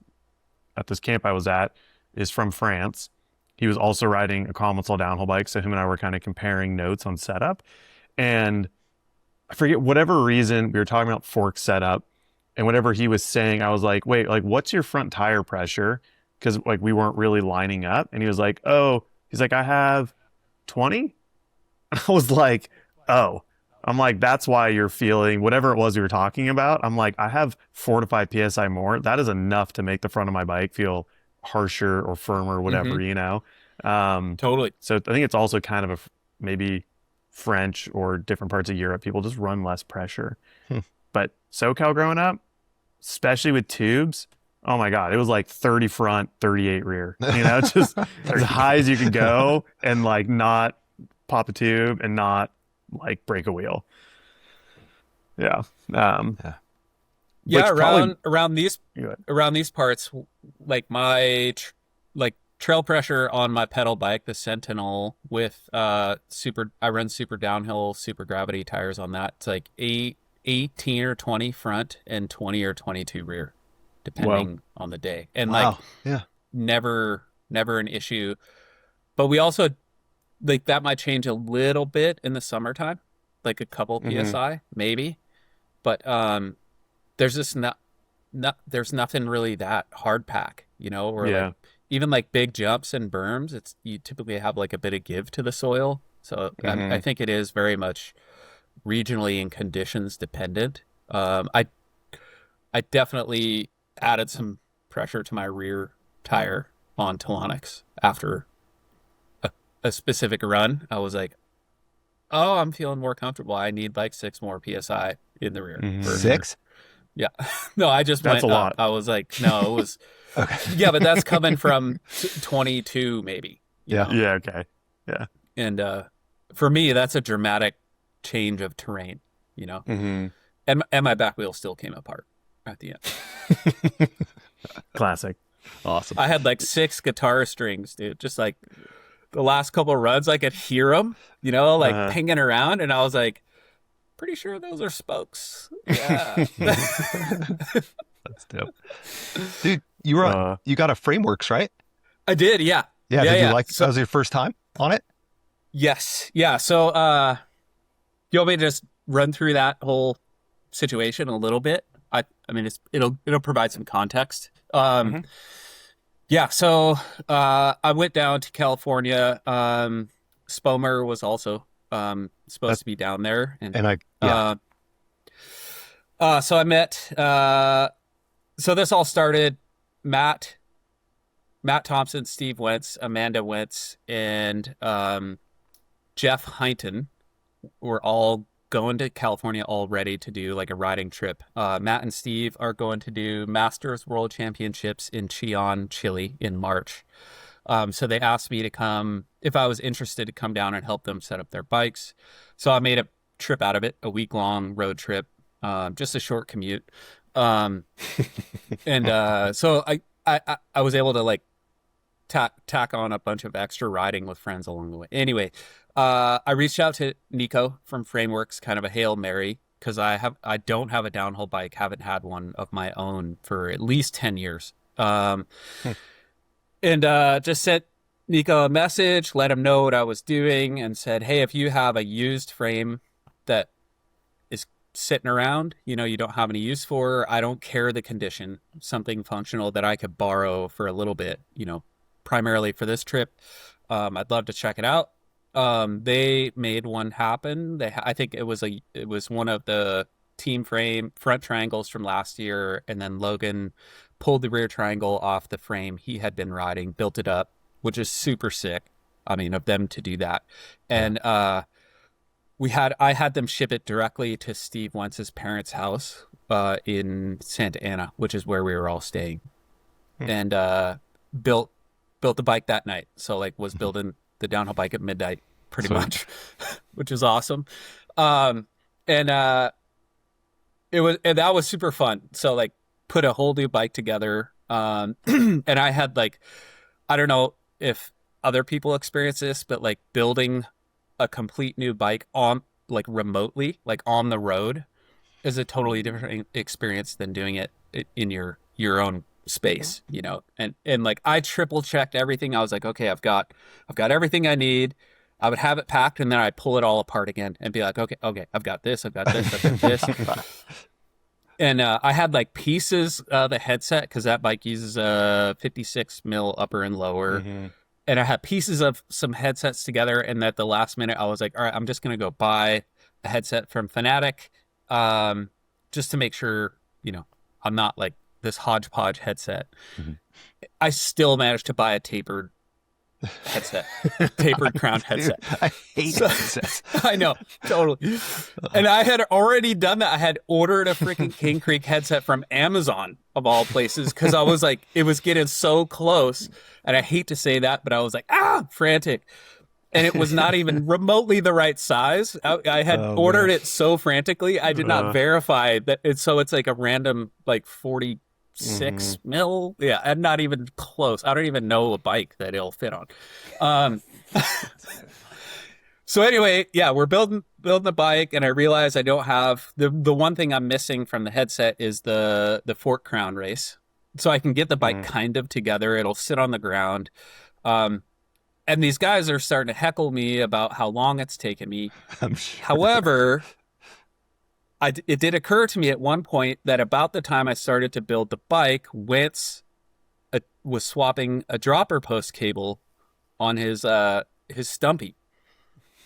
at this camp I was at is from France. He was also riding a Commencal downhill bike, so him and I were kind of comparing notes on setup. And I forget, whatever reason, we were talking about fork setup, and whatever he was saying, I was like, wait, like what's your front tire pressure? Because like we weren't really lining up. And he was like, I have 20. I was like, oh. I'm like, that's why you're feeling whatever it was we were talking about. I'm like, I have 4 to 5 psi more. That is enough to make the front of my bike feel harsher or firmer, whatever, Totally. So I think it's also kind of maybe French or different parts of Europe, people just run less pressure. But SoCal growing up, especially with tubes, oh my God, it was like 30 front, 38 rear, just as high as you could go, and like not pop a tube and not like break a wheel. Yeah. Around these parts, like my trail pressure on my pedal bike, the Sentinel, with I run super downhill, super gravity tires on that. It's like 18 or 20 front and 20 or 22 rear, depending on the day. And never an issue. But we also, like, that might change a little bit in the summertime, like a couple psi maybe. But there's just there's nothing really that hard pack, or like even like big jumps and berms, you typically have like a bit of give to the soil. So I think it is very much regionally and conditions dependent. I definitely added some pressure to my rear tire on Telonics after a specific run. I was like, oh, I'm feeling more comfortable. I need like 6 more psi in the rear. 6? Yeah. No, I just That's went a up. lot. I was like, no, it was Okay. Yeah, but that's coming from 22 maybe. Yeah. know? Yeah. Okay. Yeah. And for me, that's a dramatic change of terrain, And my back wheel still came apart at the end. Classic. Awesome. I had like 6 guitar strings, dude. Just like the last couple of runs, I could hear them, pinging around, and I was like, pretty sure those are spokes. Yeah. That's dope. Dude, you got a Frameworks, right? I did, yeah. Yeah, did you like that was your first time on it? Yes. Yeah. So you want me to just run through that whole situation a little bit? I mean it'll provide some context. Yeah, so I went down to California. Spomer was also supposed to be down there, so I met. So this all started. Matt Thompson, Steve Wentz, Amanda Wentz, and Jeff Hinton were all going to California already to do like a riding trip. Matt and Steve are going to do Masters World Championships in Chillán, Chile in March. So they asked me to come, if I was interested, to come down and help them set up their bikes. So I made a trip out of it, a week-long road trip, just a short commute. So I was able to like tack on a bunch of extra riding with friends along the way. Anyway, I reached out to Nico from Frameworks, kind of a Hail Mary, because I don't have a downhill bike, haven't had one of my own for at least 10 years. And just sent Nico a message, let him know what I was doing, and said, hey, if you have a used frame that is sitting around, you don't have any use for, I don't care the condition, something functional that I could borrow for a little bit, primarily for this trip, I'd love to check it out. They made one happen. I think it was one of the team frame front triangles from last year, and then Logan pulled the rear triangle off the frame he had been riding, built it up, which is super sick. I mean, of them to do that. And I had them ship it directly to Steve Wentz's parents' house in Santa Ana, which is where we were all staying. And built the bike that night. So like was building the downhill bike at midnight pretty much, which is awesome. And that was super fun. So like put a whole new bike together. And I had like, I don't know if other people experience this, but like building a complete new bike on like remotely, like on the road, is a totally different experience than doing it in your own space, and like I triple checked everything. I was like, okay, I've got everything I need. I would have it packed, and then I pull it all apart again and be like, okay, I've got this. And I had like pieces of the headset, because that bike uses a 56 mil upper and lower. And I had pieces of some headsets together, and at the last minute I was like, all right, I'm just going to go buy a headset from Fanatic, just to make sure, I'm not like this hodgepodge headset. I still managed to buy a tapered headset, tapered crown headset. Dude, I hate headsets. I know, totally. And I had already done that. I had ordered a freaking King Creek headset from Amazon, of all places, because I was like, it was getting so close. And I hate to say that, but I was like, frantic. And it was not even remotely the right size. I had ordered it so frantically, I did not verify that. So it's like a random like 46 mil. Yeah, and not even close. I don't even know a bike that it'll fit on. So anyway, yeah, we're building the bike, and I realize I don't have the one thing I'm missing from the headset is the fork crown race. So I can get the bike kind of together. It'll sit on the ground. And these guys are starting to heckle me about how long it's taken me. I'm sure. However, it did occur to me at one point that about the time I started to build the bike, Wentz was swapping a dropper post cable on his Stumpy.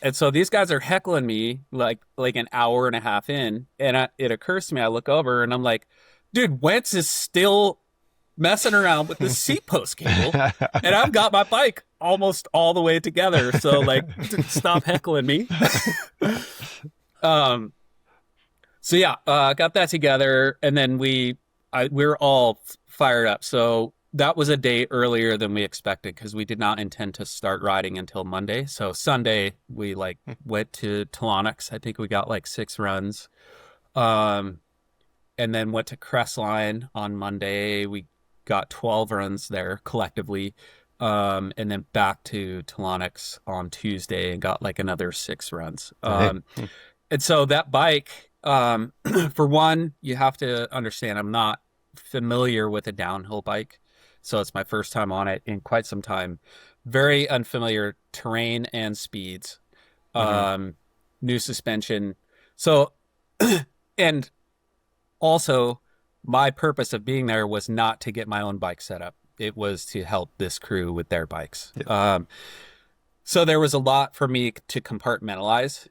And so these guys are heckling me like an hour and a half in. And it occurs to me, I look over and I'm like, dude, Wentz is still messing around with the seat post cable, and I've got my bike almost all the way together. So like, stop heckling me. So yeah, got that together, and then we were all fired up. So that was a day earlier than we expected, because we did not intend to start riding until Monday. So Sunday we like went to Telonics. I think we got like 6 runs, and then went to Crestline on Monday. We got 12 runs there collectively, and then back to Telonics on Tuesday and got like another 6 runs. And so that bike, for one, you have to understand, I'm not familiar with a downhill bike. So it's my first time on it in quite some time. Very unfamiliar terrain and speeds. New suspension. So, and also, my purpose of being there was not to get my own bike set up. It was to help this crew with their bikes. Yeah. So there was a lot for me to compartmentalize,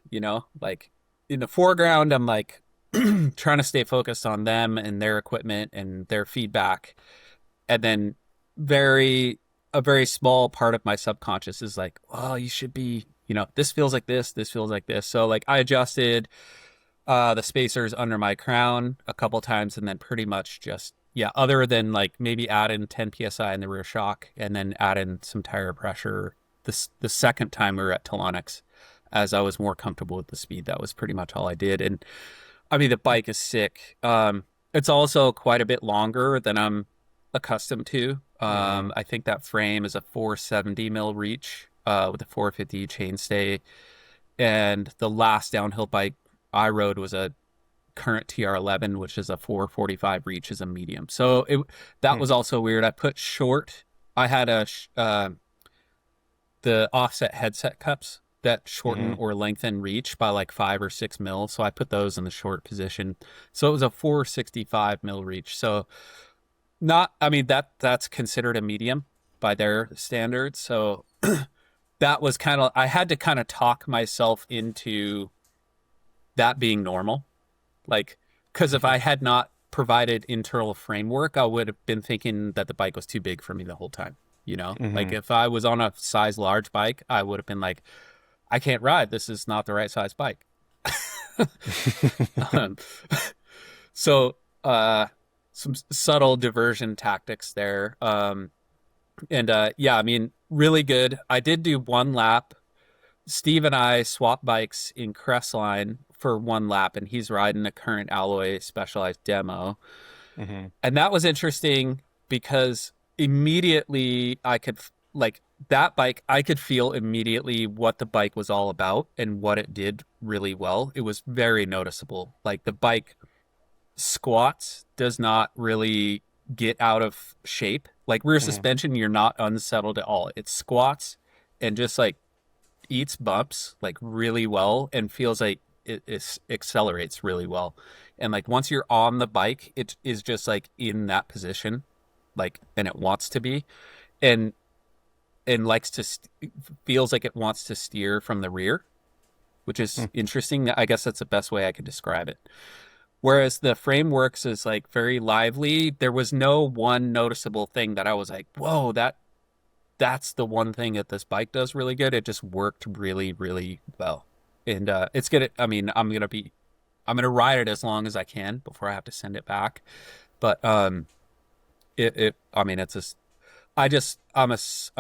like in the foreground, I'm like trying to stay focused on them and their equipment and their feedback. And then a very small part of my subconscious is like, oh, you should be, this feels like this feels like this. So like I adjusted the spacers under my crown a couple times, and then pretty much just yeah, other than like maybe add in 10 psi in the rear shock and then add in some tire pressure the second time we were at Telonics, as I was more comfortable with the speed. That was pretty much all I did. And I mean, the bike is sick. It's also quite a bit longer than I'm accustomed to. I think that frame is a 470 mil reach with a 450 chainstay. And the last downhill bike I rode was a current TR11, which is a 445 reach as a medium. So that was also weird. I put short. I had the offset headset cups that shorten or lengthen reach by like 5 or 6 mil. So I put those in the short position. So it was a 465 mil reach. So that's considered a medium by their standards. So that was I had to kind of talk myself into that being normal. Like, because if I had not provided internal framework, I would have been thinking that the bike was too big for me the whole time. Like if I was on a size large bike, I would have been like, I can't ride. This is not the right size bike. So some subtle diversion tactics there. Yeah, I mean, really good. I did do one lap. Steve and I swapped bikes in Crestline for one lap, and he's riding a current alloy specialized demo. And that was interesting because immediately I could, like, that bike, I could feel immediately what the bike was all about and what it did really well. It was very noticeable. Like, the bike squats, does not really get out of shape. Like rear suspension, you're not unsettled at all. It squats and just like eats bumps like really well and feels like it accelerates really well. And like once you're on the bike, it is just like in that position, like, and it wants to be, and likes to feels like it wants to steer from the rear, which is interesting. I guess that's the best way I could describe it. Whereas the frameworks is like very lively. There was no one noticeable thing that I was like, whoa, that's the one thing that this bike does really good. It just worked really, really well. And it's gonna, I mean, I'm gonna ride it as long as I can before I have to send it back. But I mean, it's just, I'm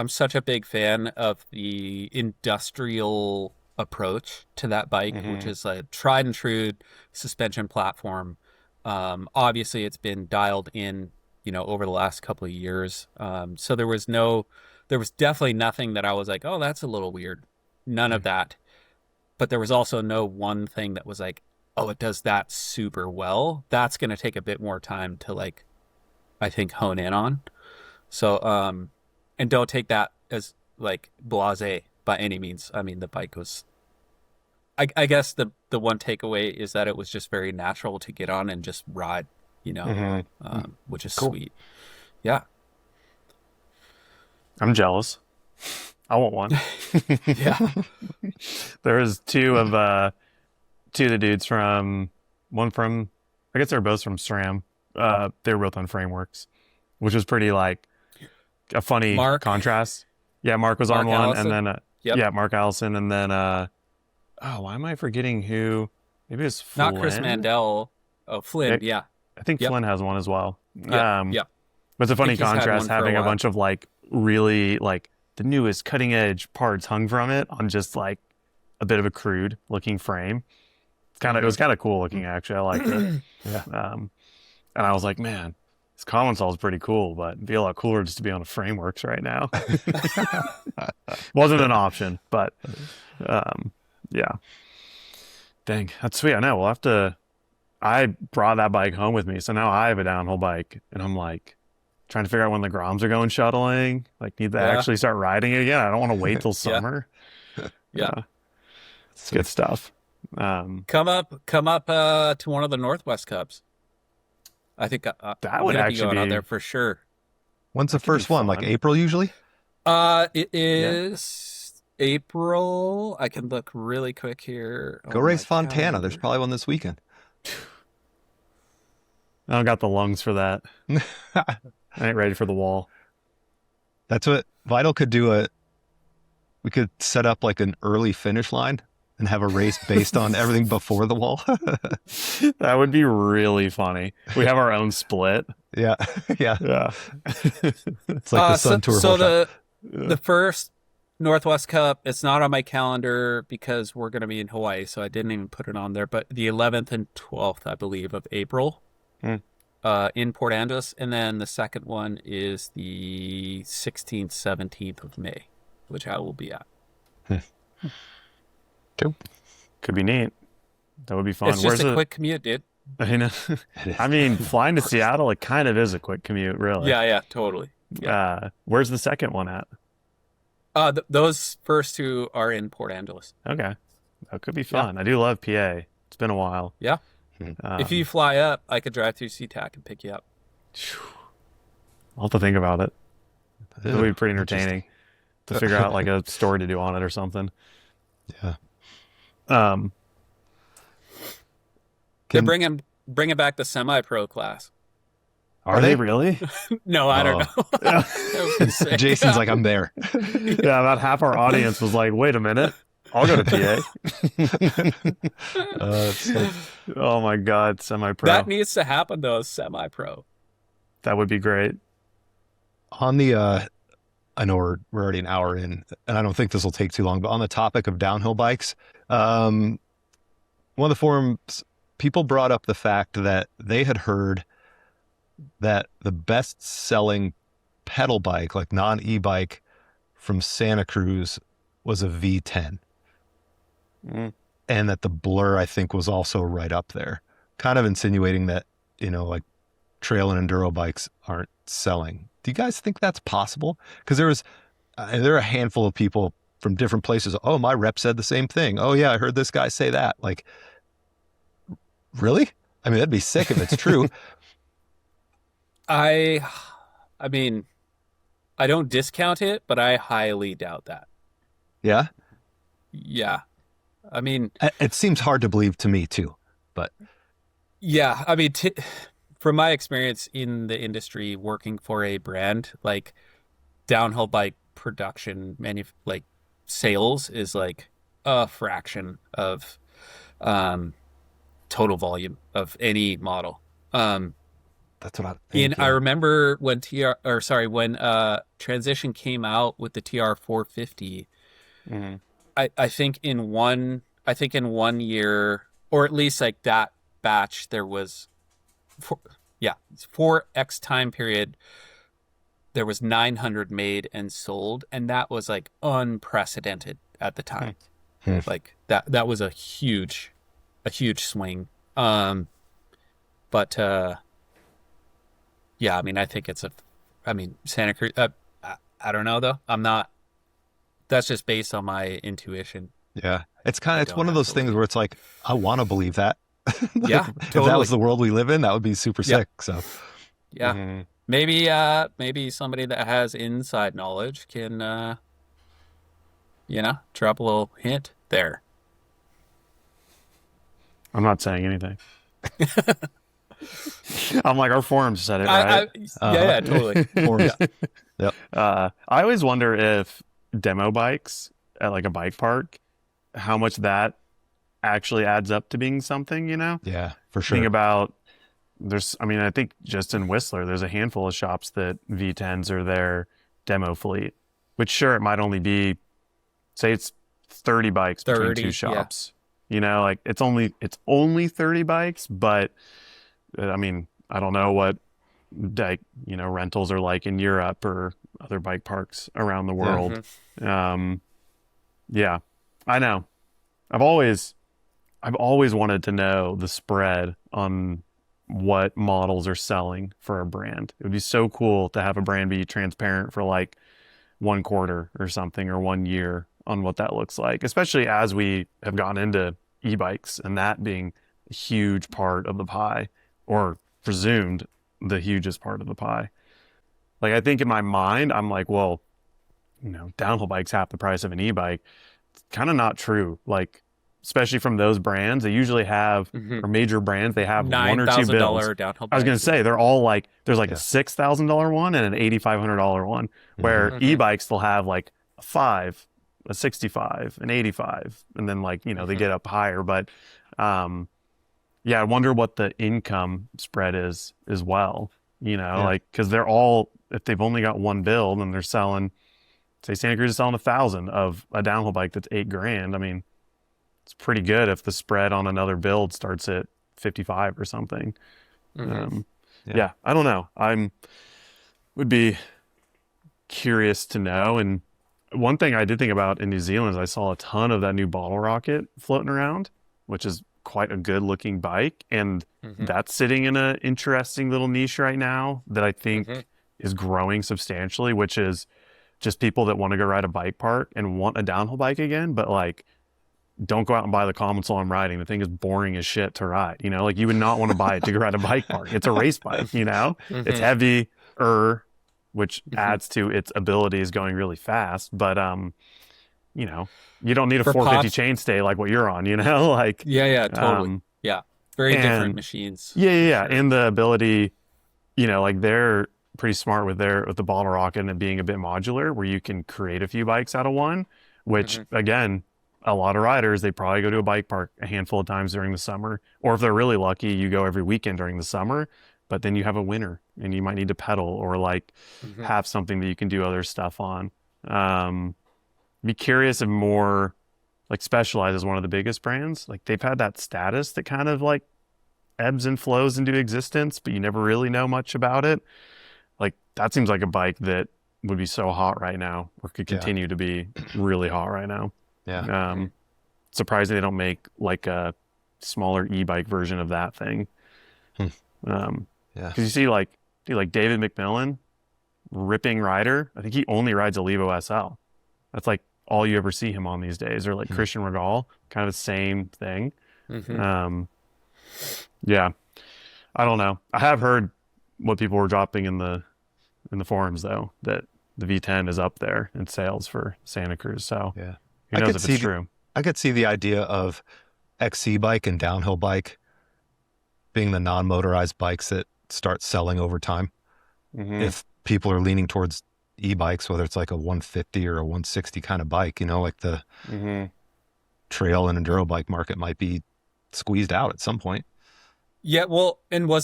such a big fan of the industrial approach to that bike, which is a tried and true suspension platform. Obviously it's been dialed in, over the last couple of years. So there was definitely nothing that I was like, oh, that's a little weird. None of that. But there was also no one thing that was like, oh, it does that super well. That's going to take a bit more time to like, I think, hone in on. So, and don't take that as like blasé by any means. I mean, the bike was, I guess the one takeaway is that it was just very natural to get on and just ride, which is cool. Sweet. Yeah. I'm jealous. I want one. Yeah. There was two of the dudes I guess they're both from SRAM. They were both on frameworks, which was pretty like a funny contrast. Yeah, Mark was on one, Allison. And then Mark Allison, and then why am I forgetting who? Maybe it's Flynn. Not Chris Mandel. Oh, Flynn. Yeah. I think Flynn has one as well. Yeah. But it's a funny contrast having a bunch of like really like the newest cutting edge parts hung from it on just like a bit of a crude looking frame. It was kind of cool looking, actually. I liked it. Yeah. And I was like, man, this Commencal is pretty cool, but it'd be a lot cooler just to be on a frameworks right now. Wasn't an option, but yeah. Dang, that's sweet. I know. I brought that bike home with me, so now I have a downhill bike, and I'm like trying to figure out when the Groms are going shuttling. Like, need to actually start riding it again. I don't want to wait till summer. Yeah. It's good stuff. Come up to one of the Northwest Cups. I think that would actually be going out there for sure. When's the first one? Like April usually? It is April. I can look really quick here. Go race Fontana. There's probably one this weekend. I don't got the lungs for that. I ain't ready for the wall. That's what Vital could do. We could set up like an early finish line and have a race based on everything before the wall. That would be really funny. We have our own split. Yeah. Yeah. Yeah. It's like the Sun Tour so whole shot. the first Northwest Cup, it's not on my calendar because we're going to be in Hawaii, so I didn't even put it on there. But the 11th and 12th, I believe, of April in Port Angeles. And then the second one is the 16th, 17th of May, which I will be at. Cool. Could be neat. That would be fun. It's just a quick commute, dude. I mean, flying to Seattle, it kind of is a quick commute, really. Yeah, totally. Yeah. Where's the second one at? Those first two are in Port Angeles. Okay. That could be fun. I do love PA. It's been a while. Yeah. If you fly up, I could drive through SeaTac and pick you up. I'll have to think about it. It'll be pretty entertaining to figure out like a story to do on it or something. Yeah. They're bringing back the semi-pro class. Are they really? No, I don't know. I was gonna say, Jason's like, I'm there. Yeah, about half our audience was like, wait a minute. I'll go to PA. Oh my God, semi-pro. That needs to happen though, semi-pro. That would be great. On the, I know we're already an hour in, and I don't think this will take too long, but on the topic of downhill bikes, one of the forums, people brought up the fact that they had heard that the best-selling pedal bike, like non-e-bike from Santa Cruz, was a V10. And that the Blur, I think, was also right up there, kind of insinuating that, like trail and enduro bikes aren't selling. Do you guys think that's possible? Because there are a handful of people from different places. Oh, my rep said the same thing. Oh yeah, I heard this guy say that. Like, really? I mean, that'd be sick if it's true. I mean, I don't discount it, but I highly doubt that. Yeah? Yeah. I mean, it seems hard to believe to me too, but yeah, I mean, from my experience in the industry working for a brand, like downhill bike production, like sales is like a fraction of total volume of any model. That's what I think. I remember when Transition came out with the TR 450. I think in one year, or at least like that batch, there was for X time period, there was 900 made and sold, and that was like unprecedented at the time. Like that was a huge swing. But yeah, I mean, I think Santa Cruz, I don't know though. That's just based on my intuition. Yeah. It's one of those things where it's like, I want to believe that. Yeah, If totally. that was the world we live in, that would be super sick. So yeah, maybe somebody that has inside knowledge can, drop a little hint there. I'm not saying anything. I'm like, our forums said it, right? Yeah, totally. forums. Yep. I always wonder if demo bikes at like a bike park, how much that actually adds up to being something, Yeah, for sure. Think about I think just in Whistler, there's a handful of shops that V10s are their demo fleet, which sure, it might only be, say it's 30 bikes between two shops. Like it's only 30 bikes, but I mean, I don't know what rentals are like in Europe or other bike parks around the world. Yeah, I know. I've always wanted to know the spread on what models are selling for a brand. It would be so cool to have a brand be transparent for like 1 quarter or something, or 1 year, on what that looks like, especially as we have gone into e-bikes and that being a huge part of the pie, or presumed the hugest part of the pie. Like, I think in my mind, I'm like, well, downhill bike's half the price of an e-bike. It's kind of not true. Like, especially from those brands, they usually have, or major brands, they have one or two bills. $9,000 downhill bikes. I was going to say, they're all like, there's like a $6,000 one and an $8,500 one, where e-bikes, they'll have like a 5, a 65, an 85, and then like, they get up higher. But yeah, I wonder what the income spread is as well, like, because they're all, if they've only got one build and they're selling, say Santa Cruz is selling 1,000 of a downhill bike that's $8,000. I mean, it's pretty good if the spread on another build starts at 55 or something. Yeah, I don't know. Would be curious to know. And one thing I did think about in New Zealand is I saw a ton of that new bottle rocket floating around, which is quite a good looking bike. And that's sitting in an interesting little niche right now that I think is growing substantially, which is just people that want to go ride a bike park and want a downhill bike again, but like, don't go out and buy the Commencal I'm riding. The thing is boring as shit to ride. Like you would not want to buy it to go ride a bike park. It's a race bike, It's heavier, which adds to its abilities going really fast. But, you don't need a 450 chainstay like what you're on, like. Yeah, totally. Very different machines. Yeah. Sure. And the ability, like they're pretty smart with the bottle rocket and it being a bit modular where you can create a few bikes out of one, which again, a lot of riders, they probably go to a bike park a handful of times during the summer, or if they're really lucky, you go every weekend during the summer, but then you have a winter and you might need to pedal or like have something that you can do other stuff on. Be curious if more like Specialized is one of the biggest brands. Like they've had that status that kind of like ebbs and flows into existence, but you never really know much about it. Like that seems like a bike that would be so hot right now or could continue to be really hot right now. Yeah. Surprising they don't make like a smaller e-bike version of that thing. Because you see like David McMillan, ripping rider. I think he only rides a Levo SL. That's like all you ever see him on these days. Or like Christian Regal, kind of the same thing. Yeah, I don't know. I have heard what people were dropping in the forums though, that the V10 is up there in sales for Santa Cruz. So yeah. Who knows if it's true? I could see the idea of XC bike and downhill bike being the non-motorized bikes that start selling over time. If people are leaning towards e-bikes, whether it's like a 150 or a 160 kind of bike, like the trail and enduro bike market might be squeezed out at some point. Yeah, well, and did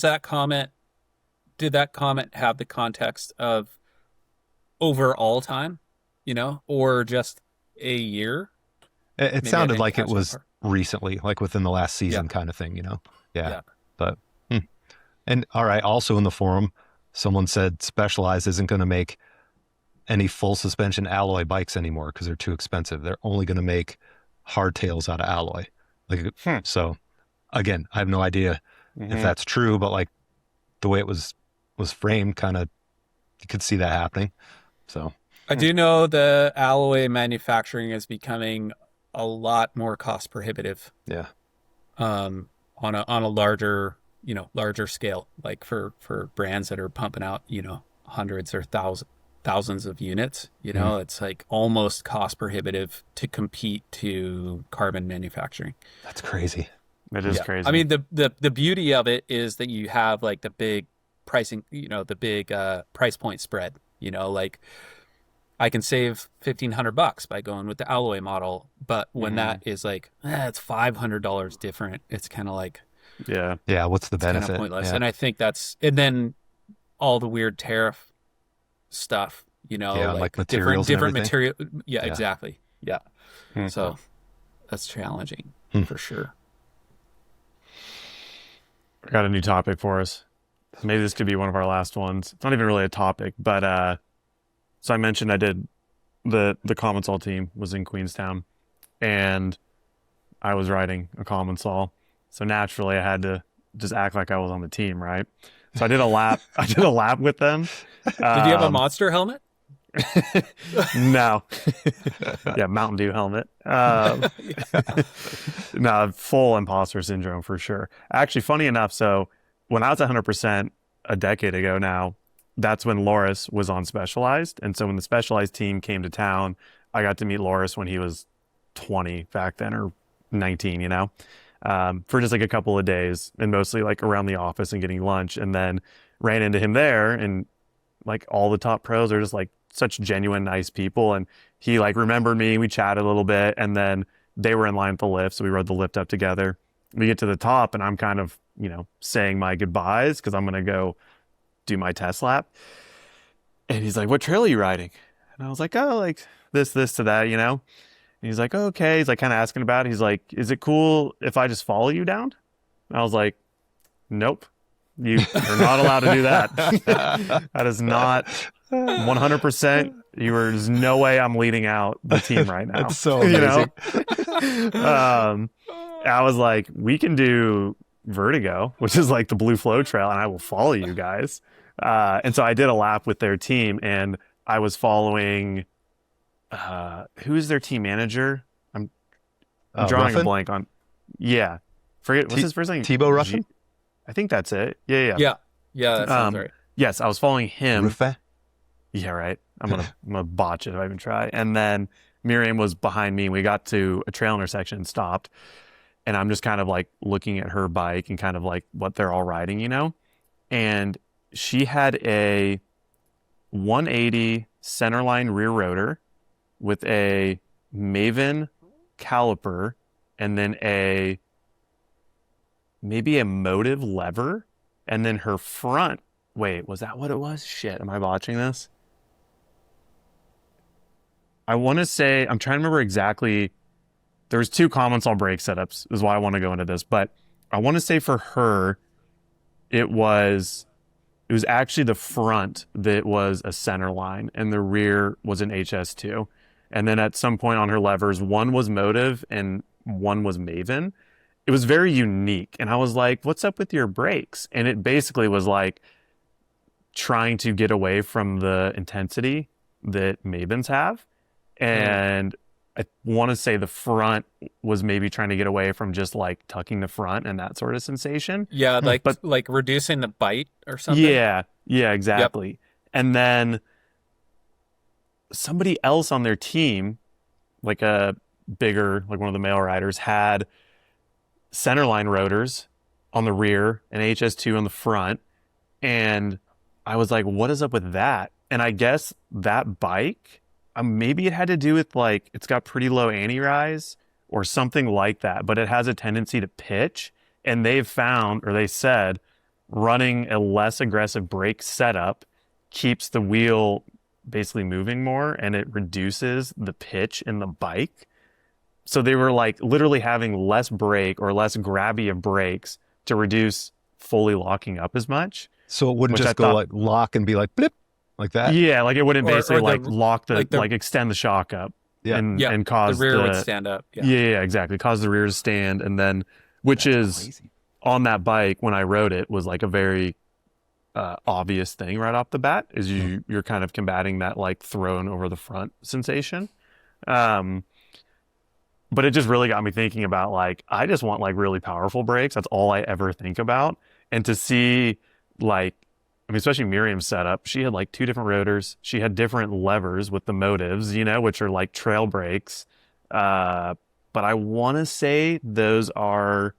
that comment have the context of over all time, or just a year? It sounded like it was recently, like within the last season kind of thing, Yeah. But, and all right. Also in the forum, someone said Specialized isn't going to make any full suspension alloy bikes anymore because they're too expensive. They're only going to make hardtails out of alloy. Like, so again, I have no idea if that's true, but like the way it was framed, kind of, you could see that happening. So I do know the alloy manufacturing is becoming a lot more cost prohibitive. Yeah. On a larger scale, like for brands that are pumping out, hundreds or thousands of units, it's like almost cost prohibitive to compete to carbon manufacturing. That's crazy. It is crazy. I mean, the beauty of it is that you have like the big pricing, the big price point spread, like I can save $1,500 by going with the alloy model, but when that is like, it's $500 different, it's kind of like, what's the benefit? Kind of pointless. And I think and then all the weird tariff stuff, like materials, different material. Yeah, exactly. Yeah. So that's challenging for sure. I got a new topic for us. Maybe this could be one of our last ones. It's not even really a topic, but so I mentioned I did the Commencal team was in Queenstown, and I was riding a Commencal. So naturally, I had to just act like I was on the team, right? So I did a lap. I did a lap with them. Did you have a monster helmet? No. Mountain Dew helmet. No, full imposter syndrome for sure. Actually, funny enough, so when I was 100% a decade ago now, that's when Lars was on Specialized. And so when the Specialized team came to town, I got to meet Lars when he was 20 back then, or 19, for just like a couple of days, and mostly like around the office and getting lunch, and then ran into him there, and like all the top pros are just like such genuine, nice people. And he like remembered me. We chatted a little bit, and then they were in line at the lift, so we rode the lift up together. We get to the top, and I'm kind of, saying my goodbyes because I'm gonna go do my test lap. And he's like, "What trail are you riding?" And I was like, "Oh, like this to that, And he's like, oh, "Okay." He's like kind of asking about it. He's like, "Is it cool if I just follow you down?" And I was like, "Nope. You're not allowed to do that." That is not 100%. There's no way I'm leading out the team right now. That's so amazing. I was like, "We can do Vertigo, which is like the Blue Flow Trail, and I will follow you guys." And so I did a lap with their team, and I was following, who's their team manager? I'm drawing Ruffin? a blank on. Yeah. Forget, what's his first name? Thibaut Ruffin? I think that's it. Yeah. Yeah, that sounds right. Yes, I was following him. Ruffin? Yeah, right. I'm gonna botch it if I even try. And then Miriam was behind me, and we got to a trail intersection and stopped. And I'm just kind of like looking at her bike and kind of like what they're all riding, And she had a 180 centerline rear rotor with a Maven caliper, and then maybe a motive lever, and then her front. Wait, was that what it was? Shit, am I botching this? I want to say, I'm trying to remember exactly. There was 2 Commencal brake setups, is why I want to go into this. But I want to say for her, it was actually the front that was a center line, and the rear was an HS2. And then at some point on her levers, one was motive and one was Maven. It was very unique. And I was like, "What's up with your brakes?" And it basically was like trying to get away from the intensity that Mavens have. And I want to say the front was maybe trying to get away from just like tucking the front and that sort of sensation. Yeah, like reducing the bite or something. Yeah, exactly. Yep. And then somebody else on their team, like a bigger, like one of the male riders, had centerline rotors on the rear and HS2 on the front. And I was like, "What is up with that?" And I guess that bike, maybe it had to do with like, it's got pretty low anti-rise or something like that, but it has a tendency to pitch. And they've found, or they said, running a less aggressive brake setup keeps the wheel basically moving more, and it reduces the pitch in the bike. So they were like literally having less brake or less grabby of brakes to reduce fully locking up as much. So it wouldn't just go like lock and be like blip like that? Yeah, like it wouldn't basically like lock like extend the shock up. Yeah. And cause the rear would stand up. Yeah, exactly. Cause the rear to stand. And then, which is crazy. On that bike when I rode it was like a very obvious thing right off the bat, is you're kind of combating that like thrown over the front sensation. But it just really got me thinking about like, I just want like really powerful brakes. That's all I ever think about. And to see like, I mean, especially Miriam's setup, she had like 2 different rotors. She had different levers with the motives, which are like trail brakes. But I want to say I'm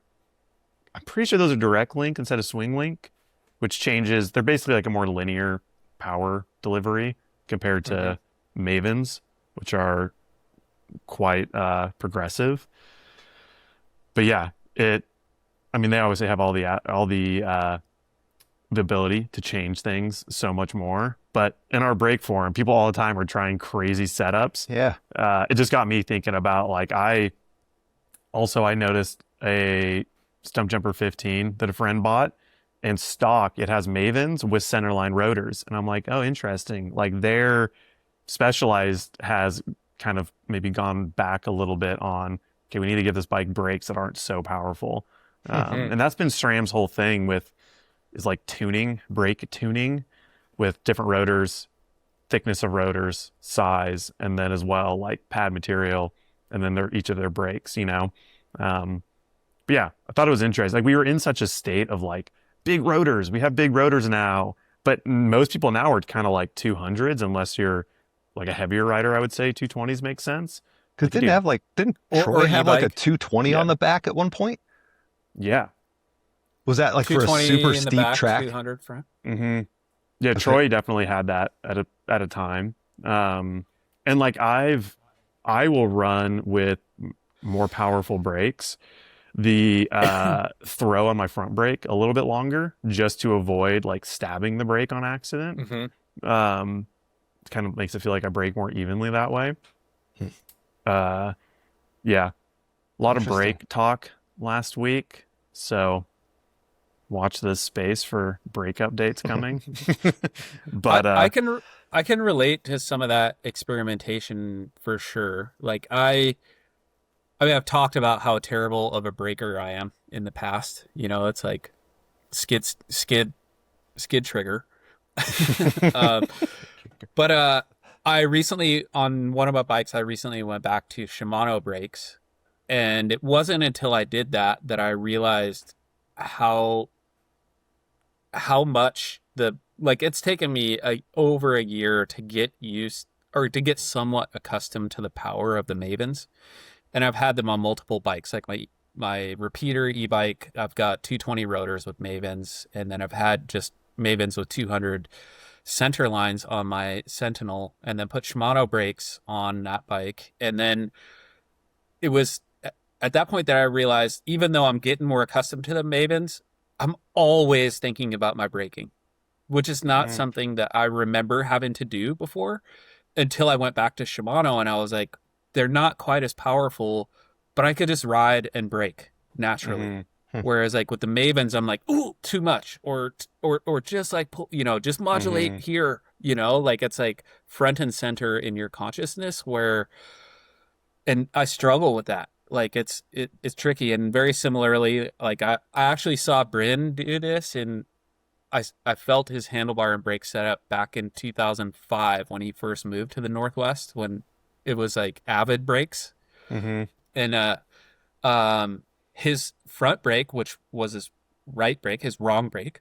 pretty sure those are direct link instead of swing link, which changes. They're basically like a more linear power delivery compared to Mavens, which are quite progressive. But yeah, they obviously have all the ability to change things so much more. But in our brake forum, people all the time are trying crazy setups. Yeah. It just got me thinking about like, I noticed a Stump Jumper 15 that a friend bought, and stock, it has Mavens with centerline rotors. And I'm like, oh, interesting. Like their Specialized has kind of maybe gone back a little bit on, okay, we need to give this bike brakes that aren't so powerful. And that's been SRAM's whole thing is like brake tuning with different rotors, thickness of rotors, size, and then as well like pad material, and then each of their brakes, But yeah, I thought it was interesting. Like we were in such a state of like big rotors. We have big rotors now, but most people now are kind of like 200s, unless you're like a heavier rider. I would say 220s make sense. Because didn't Troy have like a 220 on the back at one point? Yeah. Was that like for a super steep back, track? 200 front. Mm-hmm. Yeah, okay. Troy definitely had that at a time. And like I will run with more powerful brakes, the throw on my front brake a little bit longer just to avoid like stabbing the brake on accident. Kind of makes it feel like I brake more evenly that way. Yeah, a lot of brake talk last week, so watch this space for brake updates coming. But I can relate to some of that experimentation for sure. Like I mean, I've talked about how terrible of a braker I am in the past. You know, it's like skid trigger. But I recently, on one of my bikes, I recently went back to Shimano brakes, and it wasn't until I did that I realized how much it's taken me over a year to get used or to get somewhat accustomed to the power of the Mavens. And I've had them on multiple bikes, like my repeater e-bike. I've got 220 rotors with Mavens, and then I've had just Mavens with 200 center lines on my Sentinel, and then put Shimano brakes on that bike. And then it was at that point that I realized, even though I'm getting more accustomed to the Mavens, I'm always thinking about my braking, which is not something that I remember having to do before until I went back to Shimano, and I was like, they're not quite as powerful, but I could just ride and brake naturally. Whereas like with the Mavens, I'm like, ooh, too much, or just like, just modulate here, like it's like front and center in your consciousness and I struggle with that. Like it's tricky. And very similarly, like I actually saw Bryn do this, and I felt his handlebar and brake setup back in 2005 when he first moved to the Northwest, when it was like Avid brakes. And his front brake, which was his right brake, his wrong brake,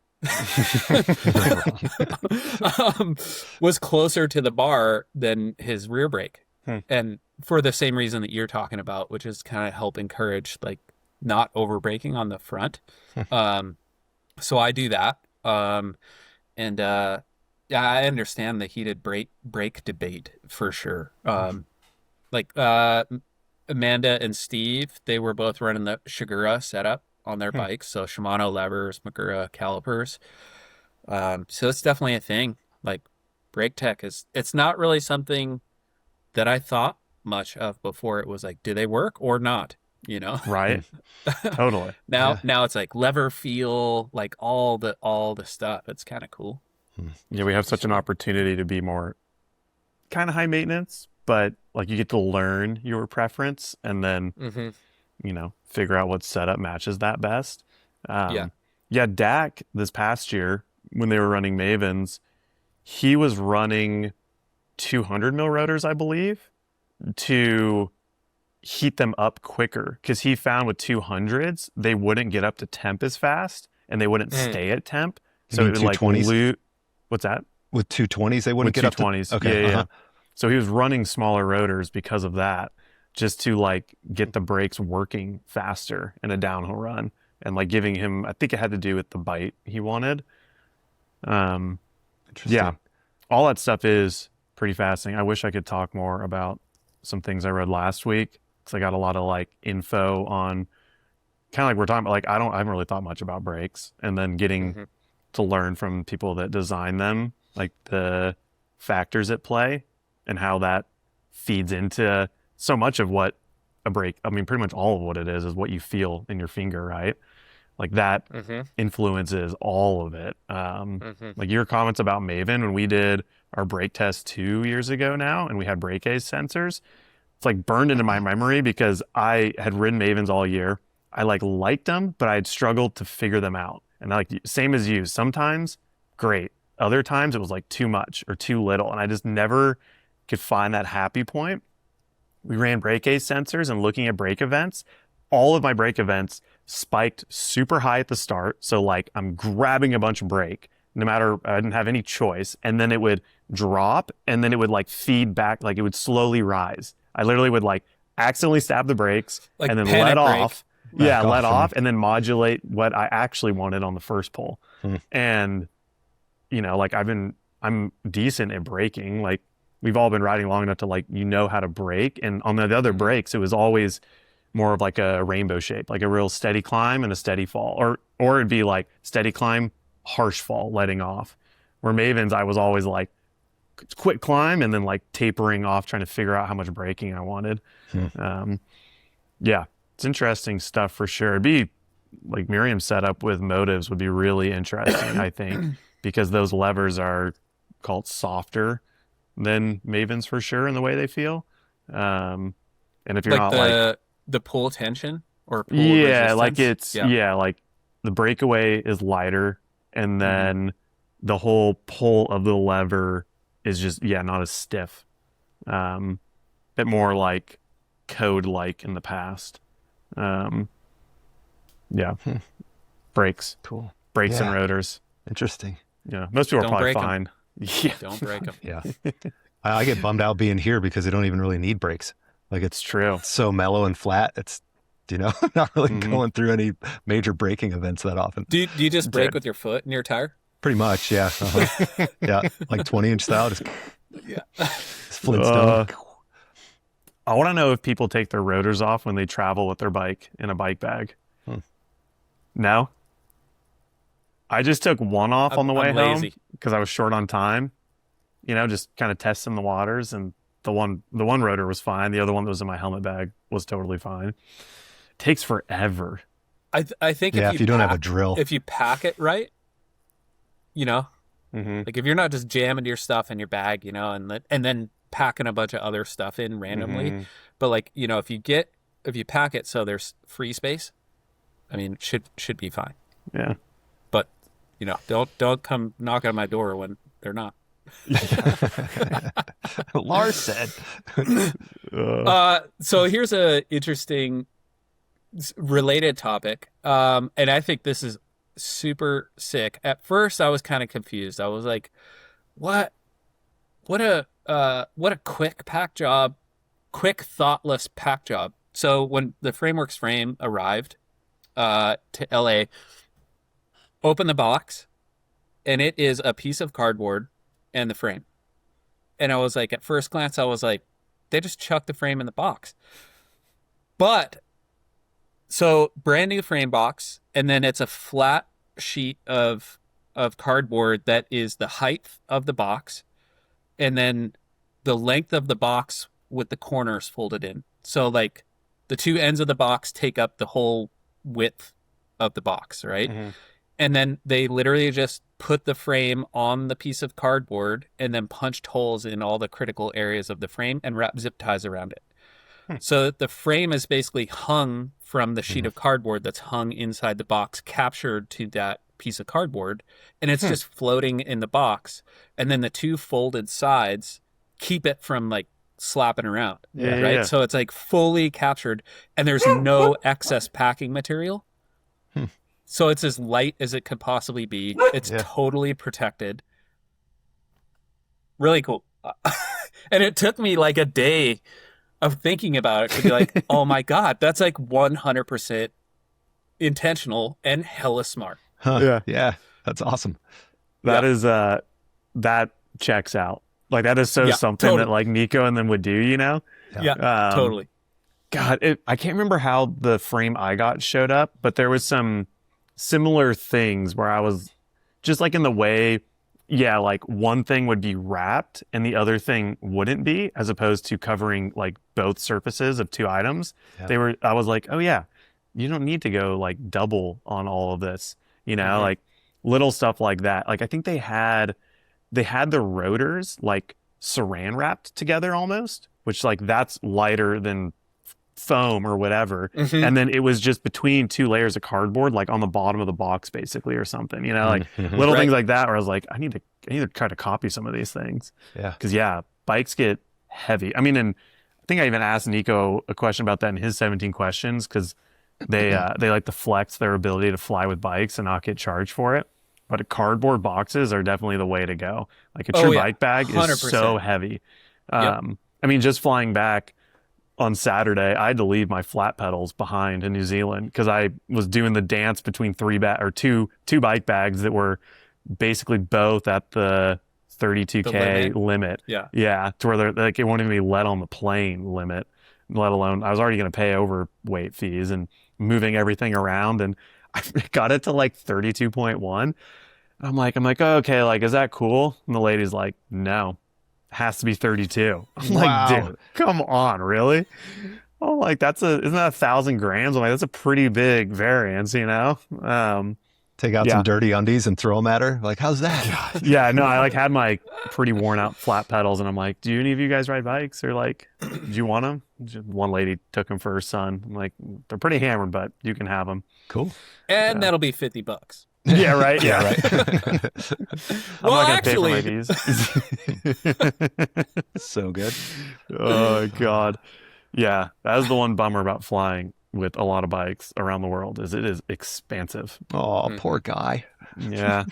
was closer to the bar than his rear brake. And for the same reason that you're talking about, which is kind of help encourage like not over braking on the front. So I do that. Yeah, I understand the heated brake debate for sure. Like Amanda and Steve, they were both running the Shigura setup on their bikes. So Shimano levers, Magura calipers. So it's definitely a thing. Like brake tech it's not really something that I thought much of before. It was like, do they work or not? Right. Totally. Now it's like lever feel, like all the stuff. It's kind of cool. Yeah, we have such an opportunity to be more kind of high maintenance, but like you get to learn your preference and then figure out what setup matches that best. Dak this past year when they were running Mavens, he was running 200 mil rotors, I believe, to heat them up quicker, because he found with 200s they wouldn't get up to temp as fast and they wouldn't stay at temp. So it would like loot. What's that? With 220s they wouldn't get up to 220s. Okay. Yeah. So he was running smaller rotors because of that, just to like get the brakes working faster in a downhill run, and like giving him, I think it had to do with the bite he wanted. Interesting. Yeah, all that stuff is pretty fascinating. I wish I could talk more about some things I read last week, because I got a lot of like info on kind of like we're talking about, like I haven't really thought much about brakes, and then getting to learn from people that design them, like the factors at play and how that feeds into so much of what a brake, I mean, pretty much all of what it is what you feel in your finger, right? Like that influences all of it. Like your comments about Maven, when we did our brake test 2 years ago now, and we had brake ace sensors, it's like burned into my memory, because I had ridden Mavens all year. I like liked them, but I had struggled to figure them out. And like same as you, sometimes great, other times it was like too much or too little, and I just never could find that happy point. We ran brake ace sensors, and looking at brake events, all of my brake events spiked super high at the start. So like I'm grabbing a bunch of brake, no matter, I didn't have any choice. And then it would drop, and then it would like feed back, like it would slowly rise. I literally would like accidentally stab the brakes, like, and then let off. Yeah, let off and then modulate what I actually wanted on the first pull. And, like I'm decent at braking. Like we've all been riding long enough to like, how to brake. And on the other brakes, it was always more of like a rainbow shape, like a real steady climb and a steady fall, or it'd be like steady climb, harsh fall, letting off. Where Maven's, I was always like quick climb and then like tapering off, trying to figure out how much braking I wanted. Yeah, it's interesting stuff for sure. It'd be like Miriam's setup with motives would be really interesting, I think, because those levers are called softer than Maven's for sure in the way they feel. And if you're like not the pull tension or pull yeah, resistance? like it's like the breakaway is lighter, and then the whole pull of the lever is just not as stiff. Bit more like code like in the past. Brakes. Cool. Brakes and rotors. Interesting. Yeah. Most people are probably break 'em. fine. Yeah. Don't break them. Yeah. I get bummed out being here because they don't even really need brakes. Like it's True. so mellow and flat. It's, not really going through any major braking events that often. Do you just brake with your foot in your tire? Pretty much. Yeah. Yeah. Like 20-inch style. Just Yeah. Flintstone. I want to know if people take their rotors off when they travel with their bike in a bike bag. No? I just took one off on the way home because I was short on time. Just kind of testing the waters, and the one rotor was fine. The other one that was in my helmet bag was totally fine. Takes forever. I think if you don't have a drill, if you pack it right, like if you're not just jamming your stuff in your bag, and then packing a bunch of other stuff in randomly, but like if you pack it so there's free space, I mean should be fine. Yeah. But don't come knock on my door when they're not. Lars said. So here's a interesting related topic, and I think this is super sick. At first, I was kind of confused. I was like, "What a quick pack job, quick thoughtless pack job." So when the Frameworks frame arrived to LA, open the box, and it is a piece of cardboard and the frame. And I was like, at first glance, I was like, they just chucked the frame in the box. But so brand new frame box, and then it's a flat sheet of cardboard that is the height of the box, and then the length of the box with the corners folded in. So like the two ends of the box take up the whole width of the box, right? And then they literally just put the frame on the piece of cardboard and then punched holes in all the critical areas of the frame and wrapped zip ties around it. So that the frame is basically hung from the sheet of cardboard that's hung inside the box, captured to that piece of cardboard, and it's just floating in the box. And then the two folded sides keep it from like slapping around, right? Yeah. So it's like fully captured, and there's no excess packing material. So it's as light as it could possibly be. It's totally protected. Really cool. And it took me like a day of thinking about it to be like, oh my God, that's like 100% intentional and hella smart. Yeah. That's awesome. That is that checks out. Like that is something that like Nico and them would do, Yeah, totally. God, I can't remember how the frame I got showed up, but there was some similar things where I was just like in the way, like one thing would be wrapped and the other thing wouldn't be, as opposed to covering like both surfaces of two items. I was like, oh yeah, you don't need to go like double on all of this, like little stuff like that. Like I think they had the rotors like saran wrapped together almost, which like that's lighter than foam or whatever, and then it was just between two layers of cardboard, like on the bottom of the box basically, or something, like little things like that, where I was like, I need to try to copy some of these things, because bikes get heavy. I mean, and I think I even asked Nico a question about that in his 17 questions, because they like to flex their ability to fly with bikes and not get charged for it. But cardboard boxes are definitely the way to go. Like a true bike bag 100%. Is so heavy. I mean, just flying back on Saturday, I had to leave my flat pedals behind in New Zealand because I was doing the dance between two bike bags that were basically both at the 32K limit. Yeah. Yeah. To where they're like, it won't even be let on the plane limit, let alone I was already going to pay overweight fees and moving everything around. And I got it to like 32.1. I'm like, oh, okay, like, is that cool? And the lady's like, no, has to be 32. I'm like, dude, come on, really? Oh, like isn't that 1,000 grams? I'm like, that's a pretty big variance, you know? Take out some dirty undies and throw them at her. Like, how's that? Yeah, no, I like had my pretty worn out flat pedals, and I'm like, do any of you guys ride bikes? Or like, do you want them? One lady took them for her son. I'm like, they're pretty hammered, but you can have them. Cool. And that'll be $50. Yeah, right. Yeah, right. I'm Well, not gonna actually, pay for my fees. So good. Oh God. Yeah, that is the one bummer about flying with a lot of bikes around the world is it is expensive. Oh, poor guy. Yeah.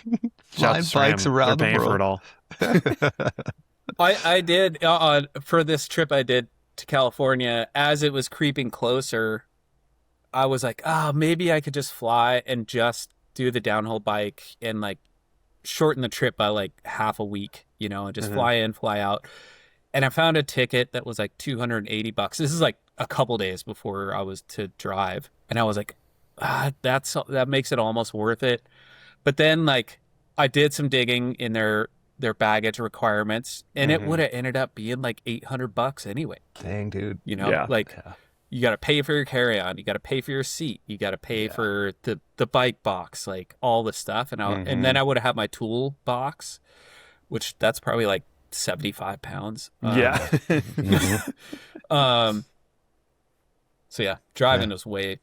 Flying bikes around the world. For it all. I did for this trip I did to California. As it was creeping closer, I was like, maybe I could just fly and just do the downhill bike and like shorten the trip by like half a week, you know, and just fly in, fly out. And I found a ticket that was like $280. This is like a couple days before I was to drive. And I was like, that makes it almost worth it. But then like I did some digging in their baggage requirements, and it would have ended up being like $800 anyway. Dang, dude. You know, you got to pay for your carry-on, you got to pay for your seat, you got to pay for the bike box, like all the stuff. And and then I would have had my tool box, which that's probably like 75 pounds. So yeah, driving was way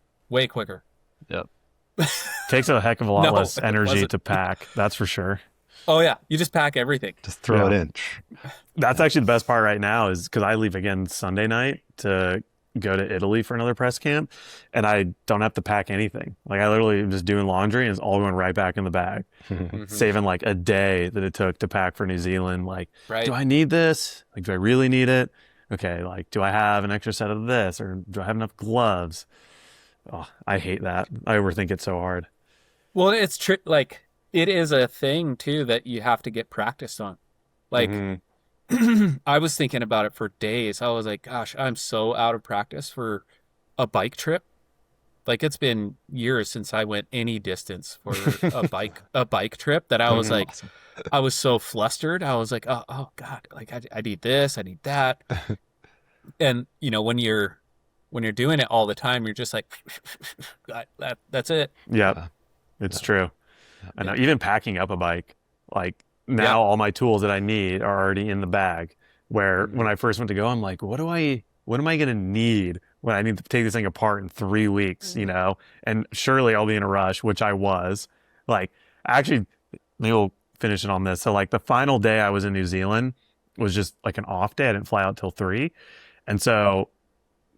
quicker. Yep. Takes a heck of a lot less energy to pack, that's for sure. Oh yeah, you just pack everything. Just throw it in. That's actually the best part right now is because I leave again Sunday night to go to Italy for another press camp, and I don't have to pack anything. Like I literally am just doing laundry and it's all going right back in the bag, saving like a day that it took to pack for New Zealand. Like, do I need this? Like, do I really need it? Okay, like, do I have an extra set of this, or do I have enough gloves? Oh, I hate that. I overthink it so hard. Well, it's like it is a thing too that you have to get practiced on. Like I was thinking about it for days. I was like, gosh, I'm so out of practice for a bike trip. Like it's been years since I went any distance for a bike trip that I was like, I was so flustered. I was like, oh God, like I need this, I need that. And you know, when you're doing it all the time, you're just like, that's it. Yeah, it's true. I know. Even packing up a bike, like now all my tools that I need are already in the bag. Where when I first went to go, I'm like, what am I going to need when I need to take this thing apart in 3 weeks, you know? And surely I'll be in a rush, which I was. Like, actually, maybe we'll finish it on this. So like the final day I was in New Zealand was just like an off day. I didn't fly out till 3. And so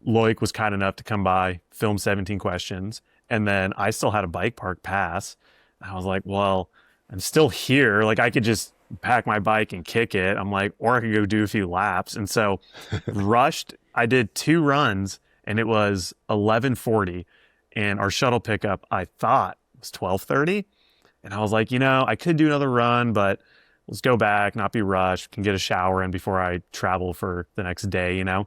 Loic was kind enough to come by, film 17 questions. And then I still had a bike park pass. I was like, well, I'm still here. Like I could just pack my bike and kick it. I'm like, or I could go do a few laps. And so rushed, I did 2 runs and it was 11:40. And our shuttle pickup, I thought was 12:30. And I was like, you know, I could do another run, but let's go back, not be rushed, can get a shower in before I travel for the next day, you know?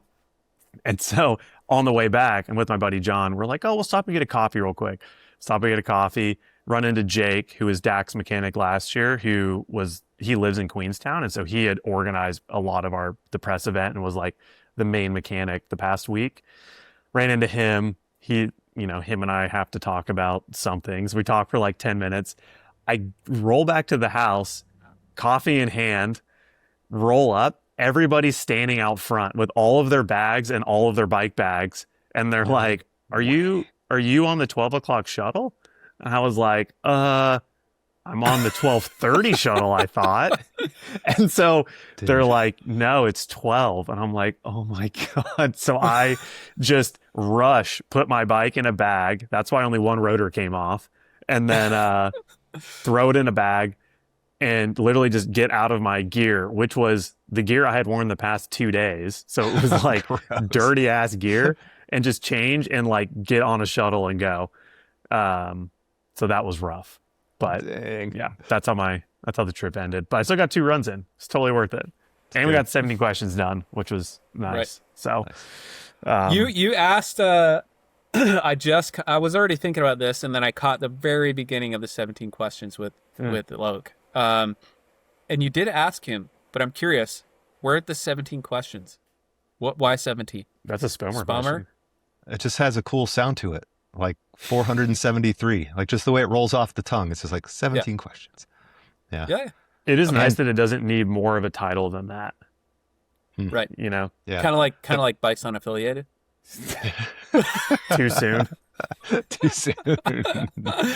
And so on the way back, and with my buddy John, we're like, oh, we'll stop and get a coffee real quick. Stop and get a coffee, run into Jake, who was Dak's mechanic last year, he lives in Queenstown. And so he had organized a lot of the press event and was like the main mechanic the past week. Ran into him. Him and I have to talk about something. So we talked for like 10 minutes. I roll back to the house, coffee in hand, roll up. Everybody's standing out front with all of their bags and all of their bike bags. And they're like, are you on the 12 o'clock shuttle? And I was like, I'm on the 12:30 shuttle, I thought. And so they're like, no, it's 12. And I'm like, oh my God. So I just put my bike in a bag. That's why only one rotor came off. And then throw it in a bag and literally just get out of my gear, which was the gear I had worn the past 2 days. So it was like dirty ass gear, and just change and like get on a shuttle and go. So that was rough. But dang. Yeah, that's how my That's how the trip ended. But I still got 2 runs in. It's totally worth it. And we got 17 questions done, which was nice. Right. So you asked. I was already thinking about this, and then I caught the very beginning of the 17 questions with Loic. And you did ask him, but I'm curious. Where are the 17 questions? Why 17? That's a Spomer question. It just has a cool sound to it, like 473, like just the way it rolls off the tongue. It's just like 17 questions. Yeah. It is nice that it doesn't need more of a title than that. Right. You know? Yeah. Kind of like Bikes Unaffiliated. Too soon. Too soon.